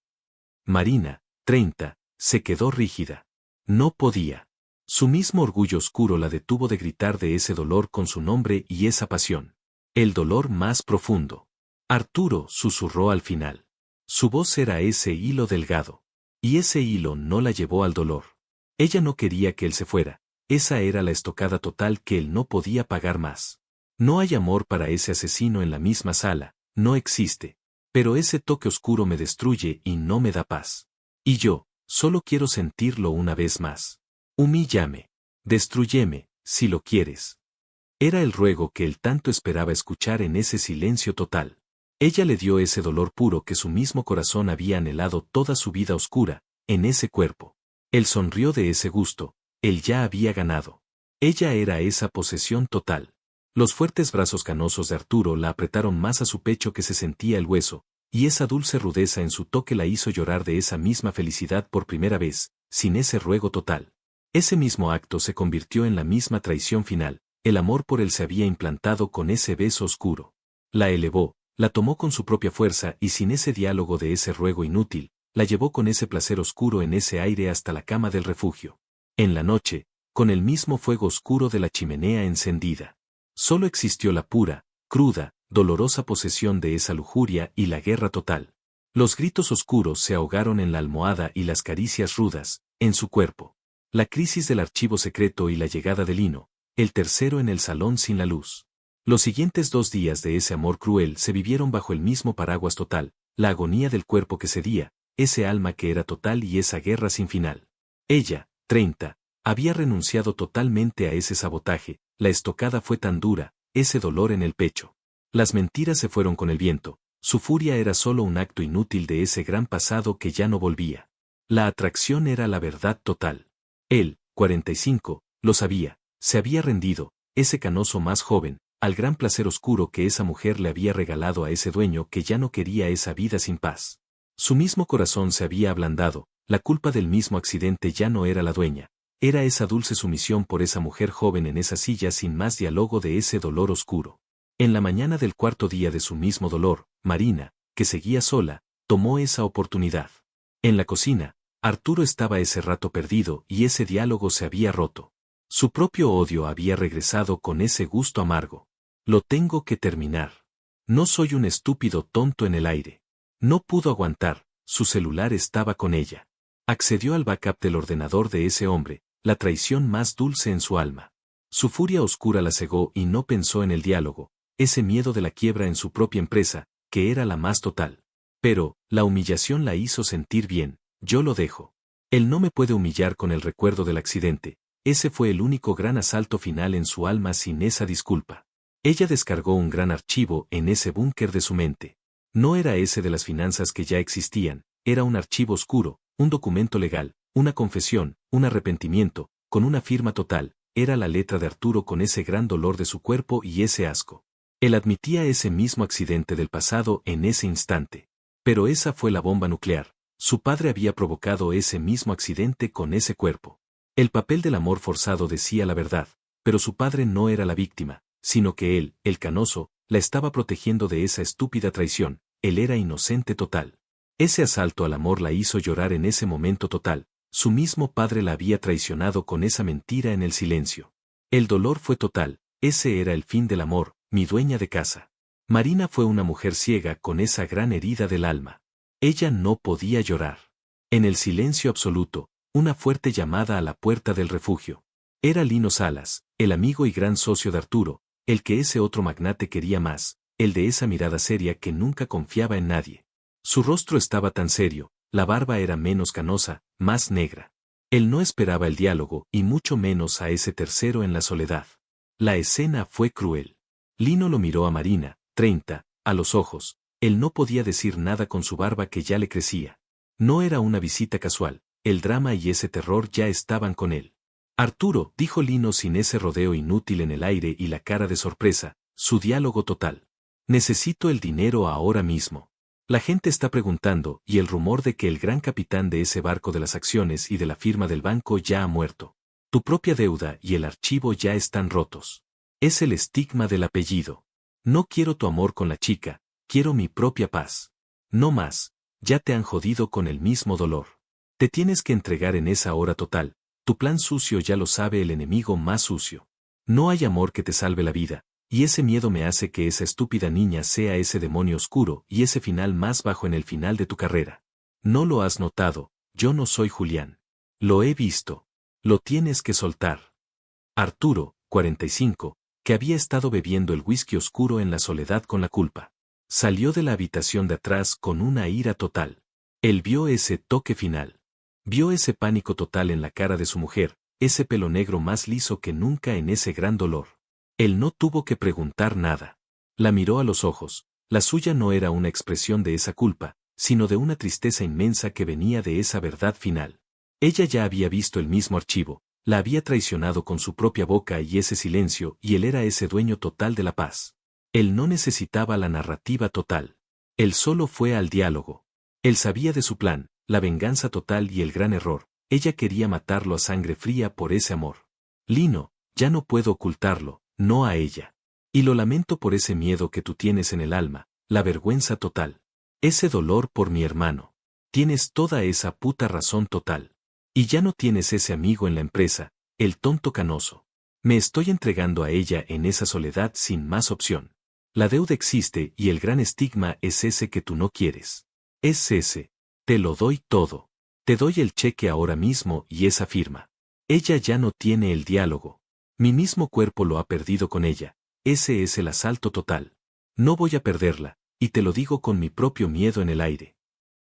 Marina, 30, se quedó rígida. No podía. Su mismo orgullo oscuro la detuvo de gritar de ese dolor con su nombre y esa pasión. El dolor más profundo. Arturo susurró al final. Su voz era ese hilo delgado. Y ese hilo no la llevó al dolor. Ella no quería que él se fuera. Esa era la estocada total que él no podía pagar más. No hay amor para ese asesino en la misma sala, no existe. Pero ese toque oscuro me destruye y no me da paz. Y yo, solo quiero sentirlo una vez más. Humíllame. Destrúyeme, si lo quieres. Era el ruego que él tanto esperaba escuchar en ese silencio total. Ella le dio ese dolor puro que su mismo corazón había anhelado toda su vida oscura, en ese cuerpo. Él sonrió de ese gusto. Él ya había ganado. Ella era esa posesión total. Los fuertes brazos canosos de Arturo la apretaron más a su pecho que se sentía el hueso, y esa dulce rudeza en su toque la hizo llorar de esa misma felicidad por primera vez, sin ese ruego total. Ese mismo acto se convirtió en la misma traición final, el amor por él se había implantado con ese beso oscuro. La elevó, la tomó con su propia fuerza y sin ese diálogo de ese ruego inútil, la llevó con ese placer oscuro en ese aire hasta la cama del refugio. En la noche, con el mismo fuego oscuro de la chimenea encendida. Solo existió la pura, cruda, dolorosa posesión de esa lujuria y la guerra total. Los gritos oscuros se ahogaron en la almohada y las caricias rudas, en su cuerpo. La crisis del archivo secreto y la llegada de Lino, el tercero en el salón sin la luz. Los siguientes 2 días de ese amor cruel se vivieron bajo el mismo paraguas total, la agonía del cuerpo que cedía, ese alma que era total y esa guerra sin final. Ella, 30, había renunciado totalmente a ese sabotaje, la estocada fue tan dura, ese dolor en el pecho. Las mentiras se fueron con el viento, su furia era solo un acto inútil de ese gran pasado que ya no volvía. La atracción era la verdad total. Él, 45, lo sabía, se había rendido, ese canoso más joven, al gran placer oscuro que esa mujer le había regalado a ese dueño que ya no quería esa vida sin paz. Su mismo corazón se había ablandado, la culpa del mismo accidente ya no era la dueña, era esa dulce sumisión por esa mujer joven en esa silla sin más diálogo de ese dolor oscuro. En la mañana del cuarto día de su mismo dolor, Marina, que seguía sola, tomó esa oportunidad. En la cocina, Arturo estaba ese rato perdido y ese diálogo se había roto. Su propio odio había regresado con ese gusto amargo. Lo tengo que terminar. No soy un estúpido tonto en el aire. No pudo aguantar, su celular estaba con ella. Accedió al backup del ordenador de ese hombre, la traición más dulce en su alma. Su furia oscura la cegó y no pensó en el diálogo, ese miedo de la quiebra en su propia empresa, que era la más total. Pero, la humillación la hizo sentir bien, yo lo dejo. Él no me puede humillar con el recuerdo del accidente, ese fue el único gran asalto final en su alma sin esa disculpa. Ella descargó un gran archivo en ese búnker de su mente. No era ese de las finanzas que ya existían, era un archivo oscuro, un documento legal, una confesión, un arrepentimiento, con una firma total, era la letra de Arturo con ese gran dolor de su cuerpo y ese asco. Él admitía ese mismo accidente del pasado en ese instante. Pero esa fue la bomba nuclear, su padre había provocado ese mismo accidente con ese cuerpo. El papel del amor forzado decía la verdad, pero su padre no era la víctima, sino que él, el canoso, la estaba protegiendo de esa estúpida traición, él era inocente total. Ese asalto al amor la hizo llorar en ese momento total, su mismo padre la había traicionado con esa mentira en el silencio. El dolor fue total, ese era el fin del amor, mi dueña de casa. Marina fue una mujer ciega con esa gran herida del alma. Ella no podía llorar. En el silencio absoluto, una fuerte llamada a la puerta del refugio. Era Lino Salas, el amigo y gran socio de Arturo, el que ese otro magnate quería más, el de esa mirada seria que nunca confiaba en nadie. Su rostro estaba tan serio, la barba era menos canosa, más negra. Él no esperaba el diálogo y mucho menos a ese tercero en la soledad. La escena fue cruel. Lino lo miró a Marina, 30, a los ojos. Él no podía decir nada con su barba que ya le crecía. No era una visita casual, el drama y ese terror ya estaban con él. Arturo, dijo Lino sin ese rodeo inútil en el aire y la cara de sorpresa, su diálogo total. Necesito el dinero ahora mismo. La gente está preguntando y el rumor de que el gran capitán de ese barco de las acciones y de la firma del banco ya ha muerto. Tu propia deuda y el archivo ya están rotos. Es el estigma del apellido. No quiero tu amor con la chica, quiero mi propia paz. No más, ya te han jodido con el mismo dolor. Te tienes que entregar en esa hora total, tu plan sucio ya lo sabe el enemigo más sucio. No hay amor que te salve la vida, y ese miedo me hace que esa estúpida niña sea ese demonio oscuro y ese final más bajo en el final de tu carrera. No lo has notado, yo no soy Julián. Lo he visto. Lo tienes que soltar. Arturo, 45, que había estado bebiendo el whisky oscuro en la soledad con la culpa. Salió de la habitación de atrás con una ira total. Él vio ese toque final. Vio ese pánico total en la cara de su mujer, ese pelo negro más liso que nunca en ese gran dolor. Él no tuvo que preguntar nada. La miró a los ojos, la suya no era una expresión de esa culpa, sino de una tristeza inmensa que venía de esa verdad final. Ella ya había visto el mismo archivo, la había traicionado con su propia boca y ese silencio y él era ese dueño total de la paz. Él no necesitaba la narrativa total. Él solo fue al diálogo. Él sabía de su plan, la venganza total y el gran error, ella quería matarlo a sangre fría por ese amor. Lino, ya no puedo ocultarlo, no a ella. Y lo lamento por ese miedo que tú tienes en el alma, la vergüenza total. Ese dolor por mi hermano. Tienes toda esa puta razón total. Y ya no tienes ese amigo en la empresa, el tonto canoso. Me estoy entregando a ella en esa soledad sin más opción. La deuda existe y el gran estigma es ese que tú no quieres. Es ese. Te lo doy todo. Te doy el cheque ahora mismo y esa firma. Ella ya no tiene el diálogo. Mi mismo cuerpo lo ha perdido con ella. Ese es el asalto total. No voy a perderla, y te lo digo con mi propio miedo en el aire.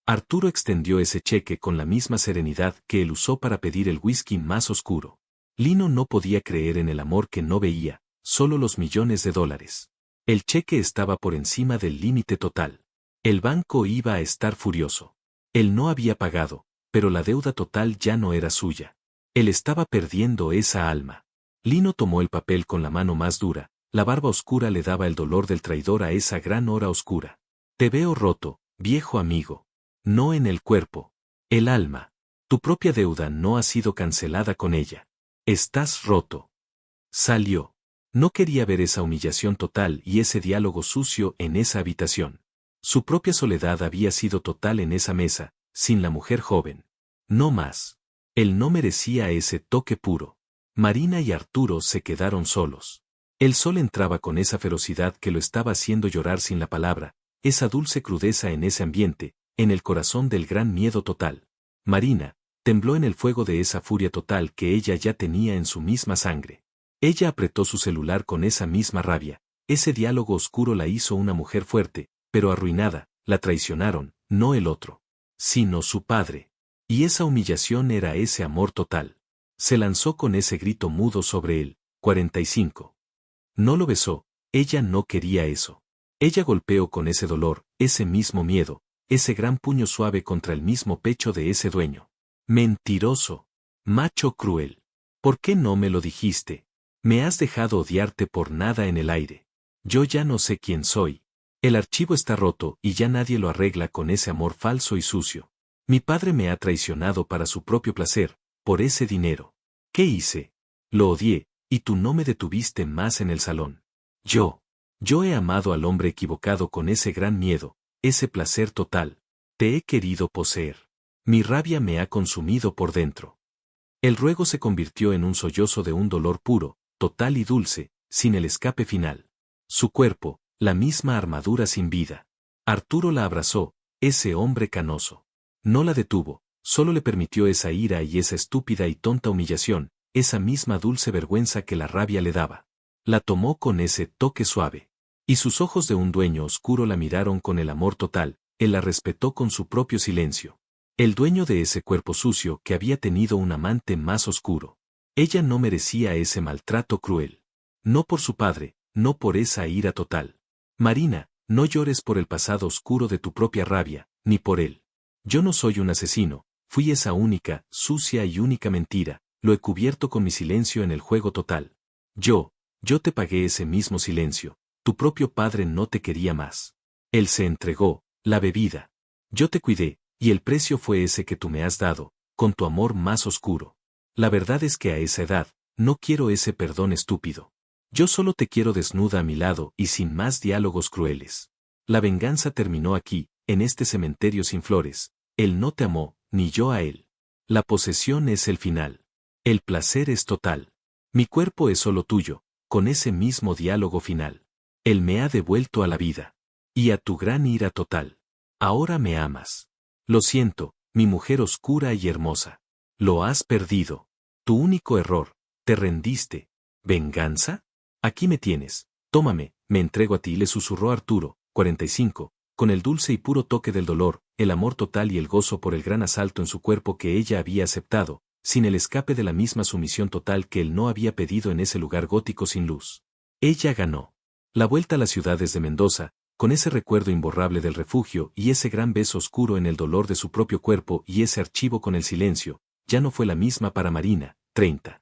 Arturo extendió ese cheque con la misma serenidad que él usó para pedir el whisky más oscuro. Lino no podía creer en el amor que no veía, solo los millones de dólares. El cheque estaba por encima del límite total. El banco iba a estar furioso. Él no había pagado, pero la deuda total ya no era suya. Él estaba perdiendo esa alma. Lino tomó el papel con la mano más dura, la barba oscura le daba el dolor del traidor a esa gran hora oscura. Te veo roto, viejo amigo. No en el cuerpo. El alma. Tu propia deuda no ha sido cancelada con ella. Estás roto. Salió. No quería ver esa humillación total y ese diálogo sucio en esa habitación. Su propia soledad había sido total en esa mesa, sin la mujer joven. No más. Él no merecía ese toque puro. Marina y Arturo se quedaron solos. El sol entraba con esa ferocidad que lo estaba haciendo llorar sin la palabra, esa dulce crudeza en ese ambiente, en el corazón del gran miedo total. Marina tembló en el fuego de esa furia total que ella ya tenía en su misma sangre. Ella apretó su celular con esa misma rabia. Ese diálogo oscuro la hizo una mujer fuerte, pero arruinada. La traicionaron, no el otro, sino su padre. Y esa humillación era ese amor total. Se lanzó con ese grito mudo sobre él. 45. No lo besó, ella no quería eso. Ella golpeó con ese dolor, ese mismo miedo, ese gran puño suave contra el mismo pecho de ese dueño. Mentiroso. Macho cruel. ¿Por qué no me lo dijiste? Me has dejado odiarte por nada en el aire. Yo ya no sé quién soy. El archivo está roto y ya nadie lo arregla con ese amor falso y sucio. Mi padre me ha traicionado para su propio placer, por ese dinero. ¿Qué hice? Lo odié, y tú no me detuviste más en el salón. Yo he amado al hombre equivocado con ese gran miedo, ese placer total. Te he querido poseer. Mi rabia me ha consumido por dentro. El ruego se convirtió en un sollozo de un dolor puro, total y dulce, sin el escape final. Su cuerpo, la misma armadura sin vida. Arturo la abrazó, ese hombre canoso. No la detuvo, solo le permitió esa ira y esa estúpida y tonta humillación, esa misma dulce vergüenza que la rabia le daba. La tomó con ese toque suave. Y sus ojos de un dueño oscuro la miraron con el amor total, él la respetó con su propio silencio. El dueño de ese cuerpo sucio que había tenido un amante más oscuro. Ella no merecía ese maltrato cruel. No por su padre, no por esa ira total. Marina, no llores por el pasado oscuro de tu propia rabia, ni por él. Yo no soy un asesino, fui esa única, sucia y única mentira, lo he cubierto con mi silencio en el juego total. Yo te pagué ese mismo silencio, tu propio padre no te quería más. Él se entregó, la bebida. Yo te cuidé, y el precio fue ese que tú me has dado, con tu amor más oscuro. La verdad es que a esa edad, no quiero ese perdón estúpido. Yo solo te quiero desnuda a mi lado y sin más diálogos crueles. La venganza terminó aquí, en este cementerio sin flores. Él no te amó, ni yo a él. La posesión es el final. El placer es total. Mi cuerpo es solo tuyo, con ese mismo diálogo final. Él me ha devuelto a la vida. Y a tu gran ira total. Ahora me amas. Lo siento, mi mujer oscura y hermosa. Lo has perdido. Tu único error. Te rendiste. ¿Venganza? Aquí me tienes. Tómame, me entrego a ti, le susurró Arturo. 45. Con el dulce y puro toque del dolor, el amor total y el gozo por el gran asalto en su cuerpo que ella había aceptado, sin el escape de la misma sumisión total que él no había pedido en ese lugar gótico sin luz. Ella ganó. La vuelta a las ciudades de Mendoza, con ese recuerdo imborrable del refugio y ese gran beso oscuro en el dolor de su propio cuerpo y ese archivo con el silencio, ya no fue la misma para Marina. 30.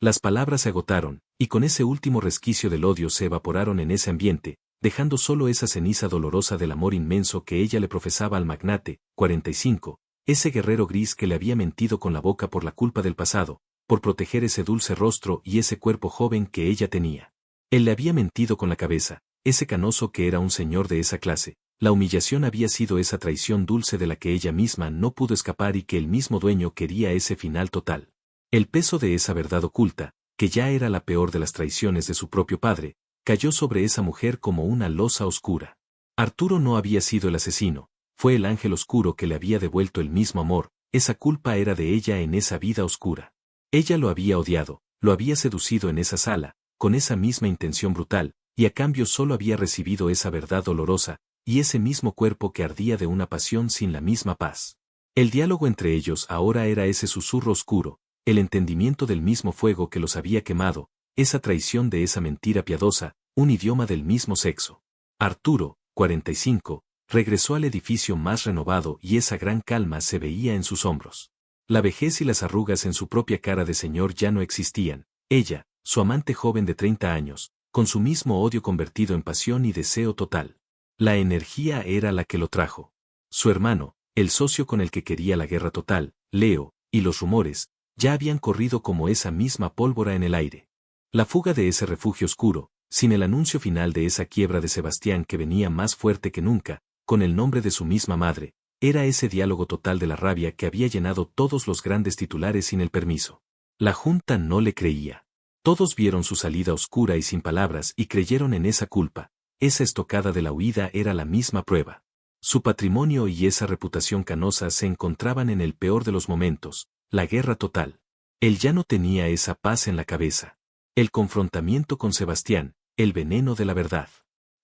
Las palabras se agotaron, y con ese último resquicio del odio se evaporaron en ese ambiente, dejando solo esa ceniza dolorosa del amor inmenso que ella le profesaba al magnate. 45. Ese guerrero gris que le había mentido con la boca por la culpa del pasado, por proteger ese dulce rostro y ese cuerpo joven que ella tenía. Él le había mentido con la cabeza, ese canoso que era un señor de esa clase. La humillación había sido esa traición dulce de la que ella misma no pudo escapar y que el mismo dueño quería ese final total. El peso de esa verdad oculta, que ya era la peor de las traiciones de su propio padre, cayó sobre esa mujer como una losa oscura. Arturo no había sido el asesino, fue el ángel oscuro que le había devuelto el mismo amor, esa culpa era de ella en esa vida oscura. Ella lo había odiado, lo había seducido en esa sala, con esa misma intención brutal, y a cambio solo había recibido esa verdad dolorosa, y ese mismo cuerpo que ardía de una pasión sin la misma paz. El diálogo entre ellos ahora era ese susurro oscuro, el entendimiento del mismo fuego que los había quemado, esa traición de esa mentira piadosa, un idioma del mismo sexo. Arturo, 45, regresó al edificio más renovado y esa gran calma se veía en sus hombros. La vejez y las arrugas en su propia cara de señor ya no existían. Ella, su amante joven de 30 años, con su mismo odio convertido en pasión y deseo total. La energía era la que lo trajo. Su hermano, el socio con el que quería la guerra total, Leo, y los rumores, ya habían corrido como esa misma pólvora en el aire. La fuga de ese refugio oscuro, sin el anuncio final de esa quiebra de Sebastián que venía más fuerte que nunca, con el nombre de su misma madre, era ese diálogo total de la rabia que había llenado todos los grandes titulares sin el permiso. La Junta no le creía. Todos vieron su salida oscura y sin palabras y creyeron en esa culpa. Esa estocada de la huida era la misma prueba. Su patrimonio y esa reputación canosa se encontraban en el peor de los momentos, la guerra total. Él ya no tenía esa paz en la cabeza. El confrontamiento con Sebastián, el veneno de la verdad.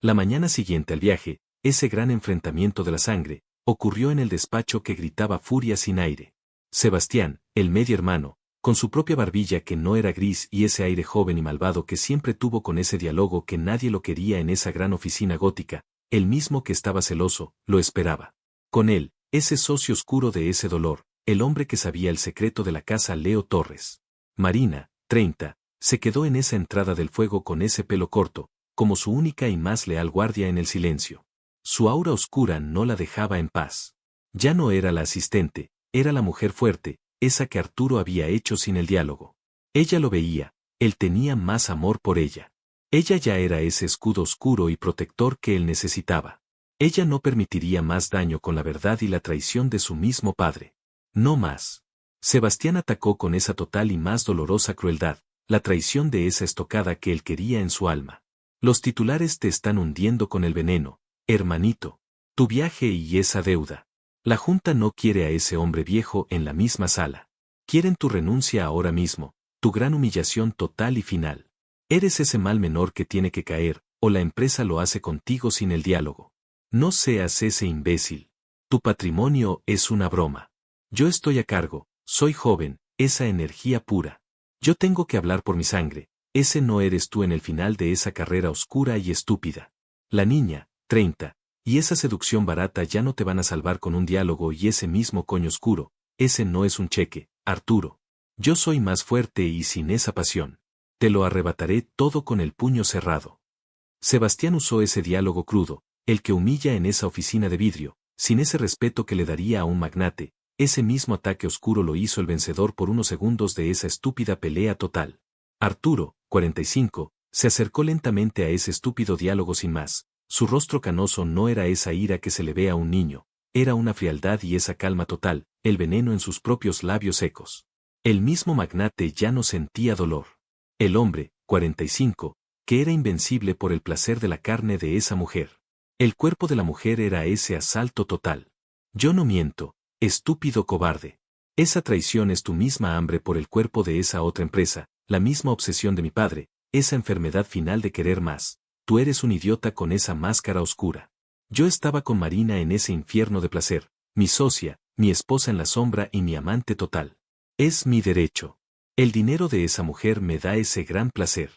La mañana siguiente al viaje, ese gran enfrentamiento de la sangre, ocurrió en el despacho que gritaba furia sin aire. Sebastián, el medio hermano, con su propia barbilla que no era gris y ese aire joven y malvado que siempre tuvo con ese diálogo que nadie lo quería en esa gran oficina gótica, el mismo que estaba celoso, lo esperaba. Con él, ese socio oscuro de ese dolor, el hombre que sabía el secreto de la casa Leo Torres. Marina, 30, se quedó en esa entrada del fuego con ese pelo corto, como su única y más leal guardia en el silencio. Su aura oscura no la dejaba en paz. Ya no era la asistente, era la mujer fuerte, esa que Arturo había hecho sin el diálogo. Ella lo veía, él tenía más amor por ella. Ella ya era ese escudo oscuro y protector que él necesitaba. Ella no permitiría más daño con la verdad y la traición de su mismo padre. No más. Sebastián atacó con esa total y más dolorosa crueldad, la traición de esa estocada que él quería en su alma. Los titulares te están hundiendo con el veneno, hermanito. Tu viaje y esa deuda. La Junta no quiere a ese hombre viejo en la misma sala. Quieren tu renuncia ahora mismo, tu gran humillación total y final. Eres ese mal menor que tiene que caer, o la empresa lo hace contigo sin el diálogo. No seas ese imbécil. Tu patrimonio es una broma. Yo estoy a cargo, soy joven, esa energía pura. Yo tengo que hablar por mi sangre, ese no eres tú en el final de esa carrera oscura y estúpida. La niña, 30, y esa seducción barata ya no te van a salvar con un diálogo y ese mismo coño oscuro, ese no es un cheque, Arturo. Yo soy más fuerte y sin esa pasión. Te lo arrebataré todo con el puño cerrado. Sebastián usó ese diálogo crudo, el que humilla en esa oficina de vidrio, sin ese respeto que le daría a un magnate, ese mismo ataque oscuro lo hizo el vencedor por unos segundos de esa estúpida pelea total. Arturo, 45, se acercó lentamente a ese estúpido diálogo sin más. Su rostro canoso no era esa ira que se le ve a un niño, era una frialdad y esa calma total, el veneno en sus propios labios secos. El mismo magnate ya no sentía dolor. El hombre, 45, que era invencible por el placer de la carne de esa mujer. El cuerpo de la mujer era ese asalto total. Yo no miento, estúpido cobarde. Esa traición es tu misma hambre por el cuerpo de esa otra empresa, la misma obsesión de mi padre, esa enfermedad final de querer más. Tú eres un idiota con esa máscara oscura. Yo estaba con Marina en ese infierno de placer, mi socia, mi esposa en la sombra y mi amante total. Es mi derecho. El dinero de esa mujer me da ese gran placer.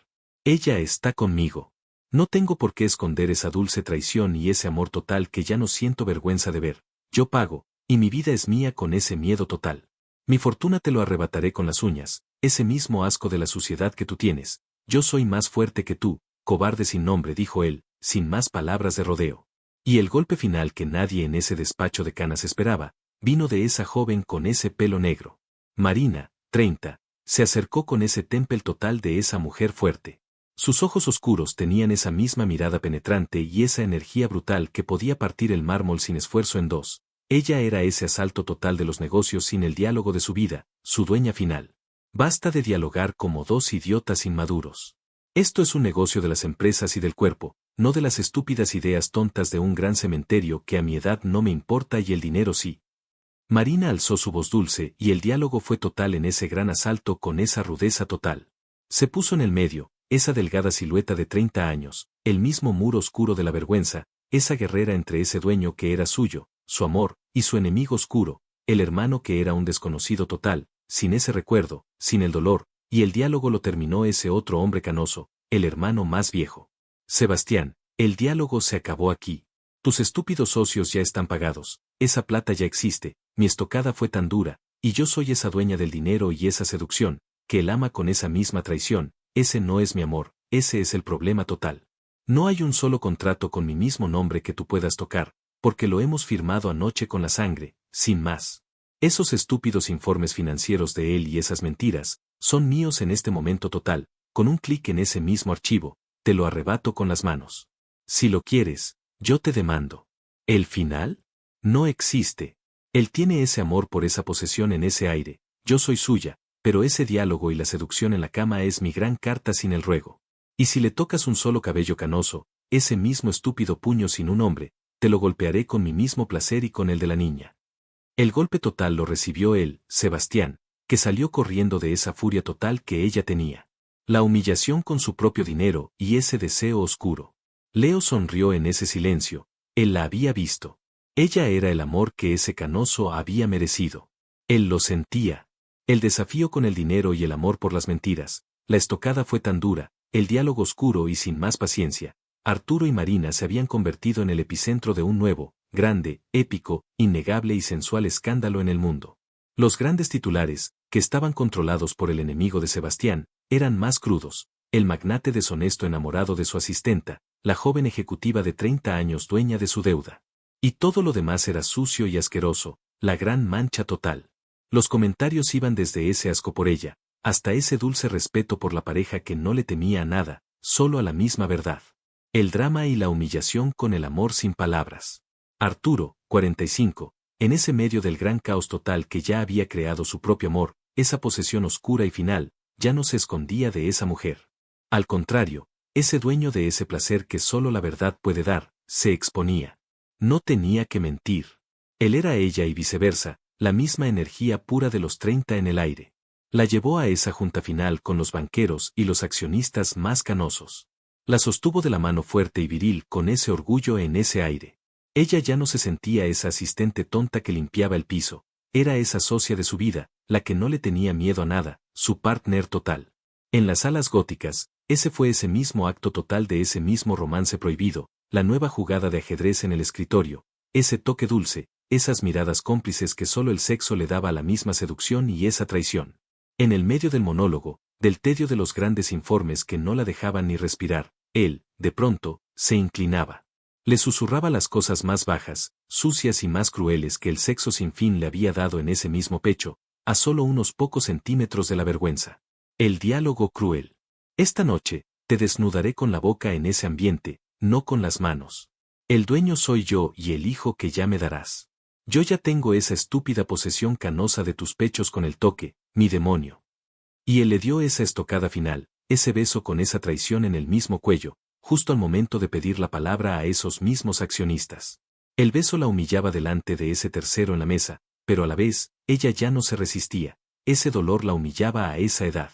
Ella está conmigo. No tengo por qué esconder esa dulce traición y ese amor total que ya no siento vergüenza de ver. Yo pago, y mi vida es mía con ese miedo total. Mi fortuna te lo arrebataré con las uñas, ese mismo asco de la suciedad que tú tienes. Yo soy más fuerte que tú, cobarde sin nombre, dijo él, sin más palabras de rodeo. Y el golpe final que nadie en ese despacho de canas esperaba, vino de esa joven con ese pelo negro. Marina, 30, se acercó con ese temple total de esa mujer fuerte. Sus ojos oscuros tenían esa misma mirada penetrante y esa energía brutal que podía partir el mármol sin esfuerzo en dos. Ella era ese asalto total de los negocios sin el diálogo de su vida, su dueña final. Basta de dialogar como dos idiotas inmaduros. Esto es un negocio de las empresas y del cuerpo, no de las estúpidas ideas tontas de un gran cementerio que a mi edad no me importa y el dinero sí. Marina alzó su voz dulce y el diálogo fue total en ese gran asalto con esa rudeza total. Se puso en el medio, esa delgada silueta de 30 años, el mismo muro oscuro de la vergüenza, esa guerrera entre ese dueño que era suyo, su amor, y su enemigo oscuro, el hermano que era un desconocido total, sin ese recuerdo, sin el dolor, y el diálogo lo terminó ese otro hombre canoso, el hermano más viejo. Sebastián, el diálogo se acabó aquí. Tus estúpidos socios ya están pagados, esa plata ya existe, mi estocada fue tan dura, y yo soy esa dueña del dinero y esa seducción, que él ama con esa misma traición, ese no es mi amor, ese es el problema total. No hay un solo contrato con mi mismo nombre que tú puedas tocar, porque lo hemos firmado anoche con la sangre, sin más. Esos estúpidos informes financieros de él y esas mentiras, son míos en este momento total, con un clic en ese mismo archivo, te lo arrebato con las manos. Si lo quieres, yo te demando. ¿El final? No existe. Él tiene ese amor por esa posesión en ese aire, yo soy suya, pero ese diálogo y la seducción en la cama es mi gran carta sin el ruego. Y si le tocas un solo cabello canoso, ese mismo estúpido puño sin un hombre, te lo golpearé con mi mismo placer y con el de la niña. El golpe total lo recibió él, Sebastián, que salió corriendo de esa furia total que ella tenía. La humillación con su propio dinero y ese deseo oscuro. Leo sonrió en ese silencio, él la había visto. Ella era el amor que ese canoso había merecido. Él lo sentía. El desafío con el dinero y el amor por las mentiras, la estocada fue tan dura, el diálogo oscuro y sin más paciencia. Arturo y Marina se habían convertido en el epicentro de un nuevo, grande, épico, innegable y sensual escándalo en el mundo. Los grandes titulares, que estaban controlados por el enemigo de Sebastián, eran más crudos: el magnate deshonesto enamorado de su asistenta, la joven ejecutiva de 30 años dueña de su deuda. Y todo lo demás era sucio y asqueroso, la gran mancha total. Los comentarios iban desde ese asco por ella, hasta ese dulce respeto por la pareja que no le temía a nada, solo a la misma verdad. El drama y la humillación con el amor sin palabras. Arturo, 45, en ese medio del gran caos total que ya había creado su propio amor, esa posesión oscura y final, ya no se escondía de esa mujer. Al contrario, ese dueño de ese placer que solo la verdad puede dar, se exponía. No tenía que mentir. Él era ella y viceversa, la misma energía pura de los 30 en el aire. La llevó a esa junta final con los banqueros y los accionistas más canosos. La sostuvo de la mano fuerte y viril con ese orgullo en ese aire. Ella ya no se sentía esa asistente tonta que limpiaba el piso, era esa socia de su vida, la que no le tenía miedo a nada, su partner total. En las salas góticas, ese fue ese mismo acto total de ese mismo romance prohibido, la nueva jugada de ajedrez en el escritorio, ese toque dulce, esas miradas cómplices que solo el sexo le daba a la misma seducción y esa traición. En el medio del monólogo, del tedio de los grandes informes que no la dejaban ni respirar, él, de pronto, se inclinaba. Le susurraba las cosas más bajas, sucias y más crueles que el sexo sin fin le había dado en ese mismo pecho, a solo unos pocos centímetros de la vergüenza. El diálogo cruel. Esta noche, te desnudaré con la boca en ese ambiente, no con las manos. El dueño soy yo y el hijo que ya me darás. Yo ya tengo esa estúpida posesión canosa de tus pechos con el toque, mi demonio. Y él le dio esa estocada final, ese beso con esa traición en el mismo cuello, justo al momento de pedir la palabra a esos mismos accionistas. El beso la humillaba delante de ese tercero en la mesa, pero a la vez, ella ya no se resistía, ese dolor la humillaba a esa edad.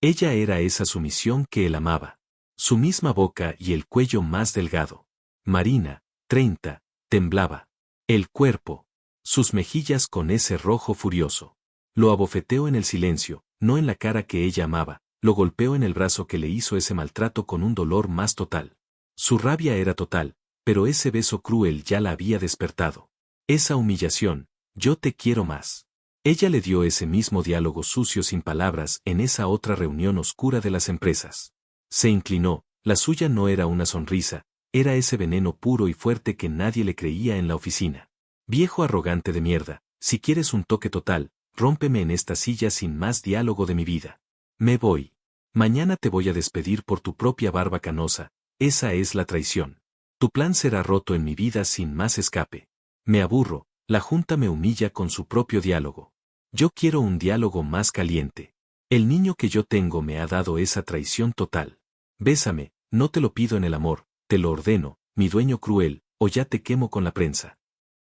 Ella era esa sumisión que él amaba. Su misma boca y el cuello más delgado. Marina, 30, temblaba. El cuerpo. Sus mejillas con ese rojo furioso. Lo abofeteó en el silencio, no en la cara que ella amaba, lo golpeó en el brazo que le hizo ese maltrato con un dolor más total. Su rabia era total, pero ese beso cruel ya la había despertado. Esa humillación, yo te quiero más. Ella le dio ese mismo diálogo sucio sin palabras en esa otra reunión oscura de las empresas. Se inclinó, la suya no era una sonrisa, era ese veneno puro y fuerte que nadie le creía en la oficina. Viejo arrogante de mierda, si quieres un toque total, rómpeme en esta silla sin más diálogo de mi vida. Me voy. Mañana te voy a despedir por tu propia barba canosa, esa es la traición. Tu plan será roto en mi vida sin más escape. Me aburro, la junta me humilla con su propio diálogo. Yo quiero un diálogo más caliente. El niño que yo tengo me ha dado esa traición total. Bésame, no te lo pido en el amor, te lo ordeno, mi dueño cruel, o ya te quemo con la prensa.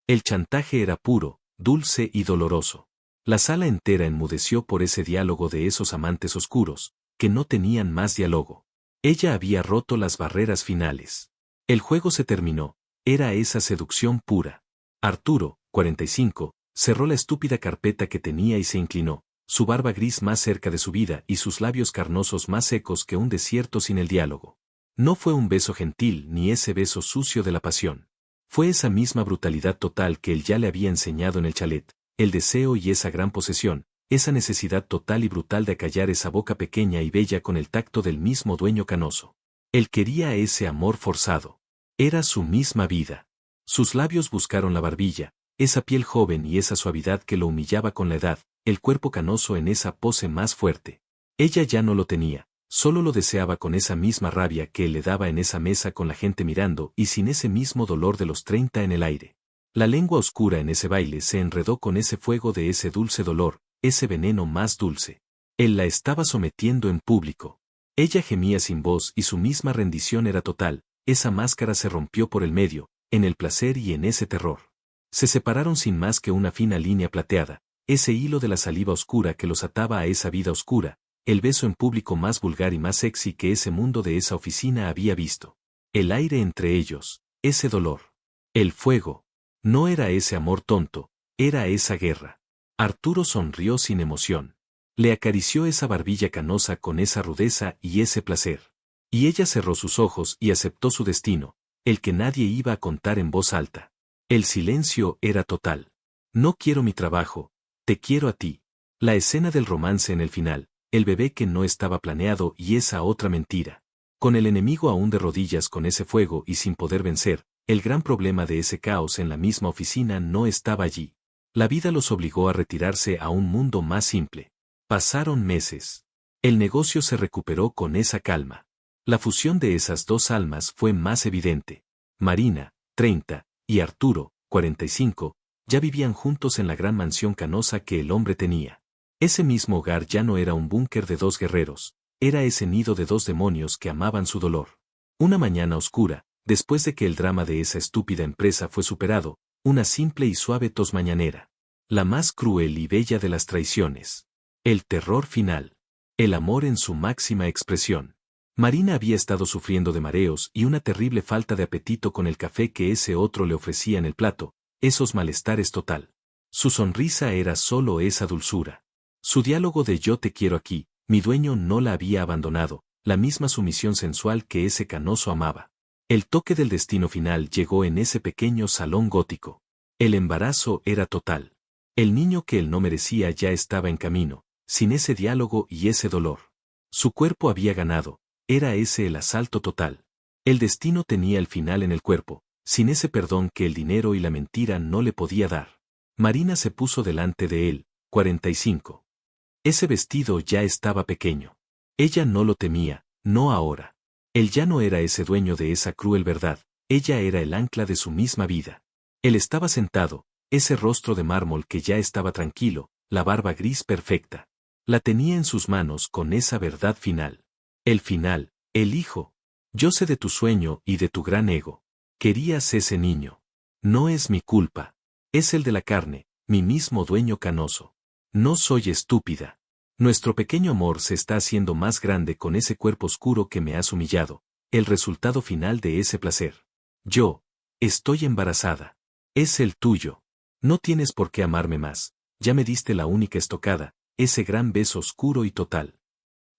El chantaje era puro, dulce y doloroso. La sala entera enmudeció por ese diálogo de esos amantes oscuros, que no tenían más diálogo. Ella había roto las barreras finales. El juego se terminó, era esa seducción pura. Arturo, 45, cerró la estúpida carpeta que tenía y se inclinó, su barba gris más cerca de su vida y sus labios carnosos más secos que un desierto sin el diálogo. No fue un beso gentil ni ese beso sucio de la pasión. Fue esa misma brutalidad total que él ya le había enseñado en el chalet, el deseo y esa gran posesión, esa necesidad total y brutal de acallar esa boca pequeña y bella con el tacto del mismo dueño canoso. Él quería ese amor forzado. Era su misma vida. Sus labios buscaron la barbilla, esa piel joven y esa suavidad que lo humillaba con la edad, el cuerpo canoso en esa pose más fuerte. Ella ya no lo tenía, solo lo deseaba con esa misma rabia que él le daba en esa mesa con la gente mirando y sin ese mismo dolor de los 30 en el aire. La lengua oscura en ese baile se enredó con ese fuego de ese dulce dolor, ese veneno más dulce. Él la estaba sometiendo en público. Ella gemía sin voz y su misma rendición era total, esa máscara se rompió por el medio, en el placer y en ese terror. Se separaron sin más que una fina línea plateada, ese hilo de la saliva oscura que los ataba a esa vida oscura, el beso en público más vulgar y más sexy que ese mundo de esa oficina había visto. El aire entre ellos, ese dolor. El fuego. No era ese amor tonto, era esa guerra. Arturo sonrió sin emoción. Le acarició esa barbilla canosa con esa rudeza y ese placer. Y ella cerró sus ojos y aceptó su destino, el que nadie iba a contar en voz alta. El silencio era total. No quiero mi trabajo, te quiero a ti. La escena del romance en el final, el bebé que no estaba planeado y esa otra mentira. Con el enemigo aún de rodillas con ese fuego y sin poder vencer, el gran problema de ese caos en la misma oficina no estaba allí. La vida los obligó a retirarse a un mundo más simple. Pasaron meses. El negocio se recuperó con esa calma. La fusión de esas dos almas fue más evidente. Marina, 30, y Arturo, 45, ya vivían juntos en la gran mansión canosa que el hombre tenía. Ese mismo hogar ya no era un búnker de dos guerreros, era ese nido de dos demonios que amaban su dolor. Una mañana oscura, después de que el drama de esa estúpida empresa fue superado, una simple y suave tos mañanera. La más cruel y bella de las traiciones. El terror final. El amor en su máxima expresión. Marina había estado sufriendo de mareos y una terrible falta de apetito con el café que ese otro le ofrecía en el plato, esos malestares total. Su sonrisa era solo esa dulzura. Su diálogo de yo te quiero aquí, mi dueño no la había abandonado, la misma sumisión sensual que ese canoso amaba. El toque del destino final llegó en ese pequeño salón gótico. El embarazo era total. El niño que él no merecía ya estaba en camino, sin ese diálogo y ese dolor. Su cuerpo había ganado, era ese el asalto total. El destino tenía el final en el cuerpo, sin ese perdón que el dinero y la mentira no le podía dar. Marina se puso delante de él, 45. Ese vestido ya estaba pequeño. Ella no lo temía, no ahora. Él ya no era ese dueño de esa cruel verdad, ella era el ancla de su misma vida. Él estaba sentado, ese rostro de mármol que ya estaba tranquilo, la barba gris perfecta. La tenía en sus manos con esa verdad final. El final, el hijo. Yo sé de tu sueño y de tu gran ego. Querías ese niño. No es mi culpa. Es el de la carne, mi mismo dueño canoso. No soy estúpida. Nuestro pequeño amor se está haciendo más grande con ese cuerpo oscuro que me has humillado, el resultado final de ese placer. Yo, estoy embarazada. Es el tuyo. No tienes por qué amarme más, ya me diste la única estocada, ese gran beso oscuro y total.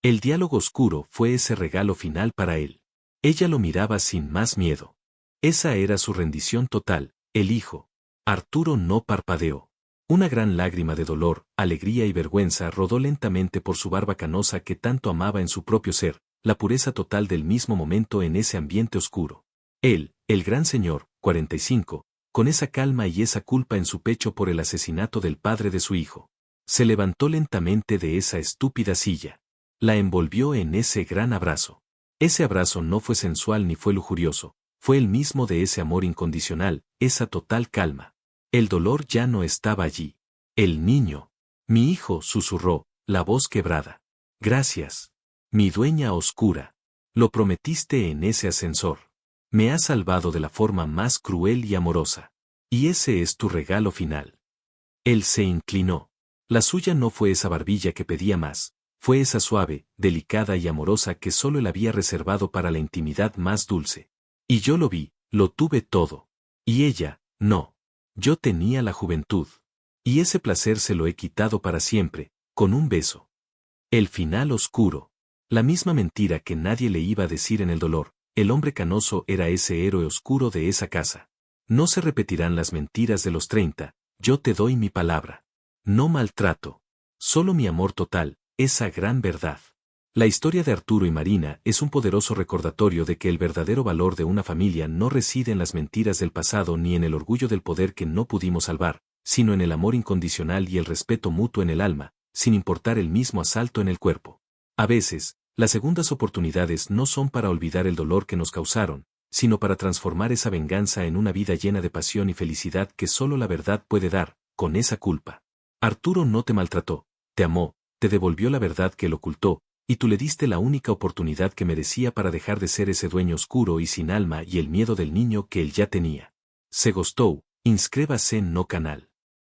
El diálogo oscuro fue ese regalo final para él. Ella lo miraba sin más miedo. Esa era su rendición total, el hijo. Arturo no parpadeó. Una gran lágrima de dolor, alegría y vergüenza rodó lentamente por su barba canosa que tanto amaba en su propio ser, la pureza total del mismo momento en ese ambiente oscuro. Él, el gran señor, 45, con esa calma y esa culpa en su pecho por el asesinato del padre de su hijo. Se levantó lentamente de esa estúpida silla. La envolvió en ese gran abrazo. Ese abrazo no fue sensual ni fue lujurioso, fue el mismo de ese amor incondicional, esa total calma. El dolor ya no estaba allí. El niño. Mi hijo, susurró, la voz quebrada. Gracias. Mi dueña oscura. Lo prometiste en ese ascensor. Me has salvado de la forma más cruel y amorosa. Y ese es tu regalo final. Él se inclinó. La suya no fue esa barbilla que pedía más, fue esa suave, delicada y amorosa que solo él había reservado para la intimidad más dulce. Y yo lo vi, lo tuve todo. Y ella, no. Yo tenía la juventud. Y ese placer se lo he quitado para siempre, con un beso. El final oscuro. La misma mentira que nadie le iba a decir en el dolor, el hombre canoso era ese héroe oscuro de esa casa. No se repetirán las mentiras de los 30, yo te doy mi palabra. No maltrato. Solo mi amor total, esa gran verdad. La historia de Arturo y Marina es un poderoso recordatorio de que el verdadero valor de una familia no reside en las mentiras del pasado ni en el orgullo del poder que no pudimos salvar, sino en el amor incondicional y el respeto mutuo en el alma, sin importar el mismo asalto en el cuerpo. A veces, las segundas oportunidades no son para olvidar el dolor que nos causaron, sino para transformar esa venganza en una vida llena de pasión y felicidad que solo la verdad puede dar, con esa culpa. Arturo no te maltrató, te amó, te devolvió la verdad que él ocultó, y tú le diste la única oportunidad que merecía para dejar de ser ese dueño oscuro y sin alma y el miedo del niño que él ya tenía. Se gustó, inscríbase en no canal.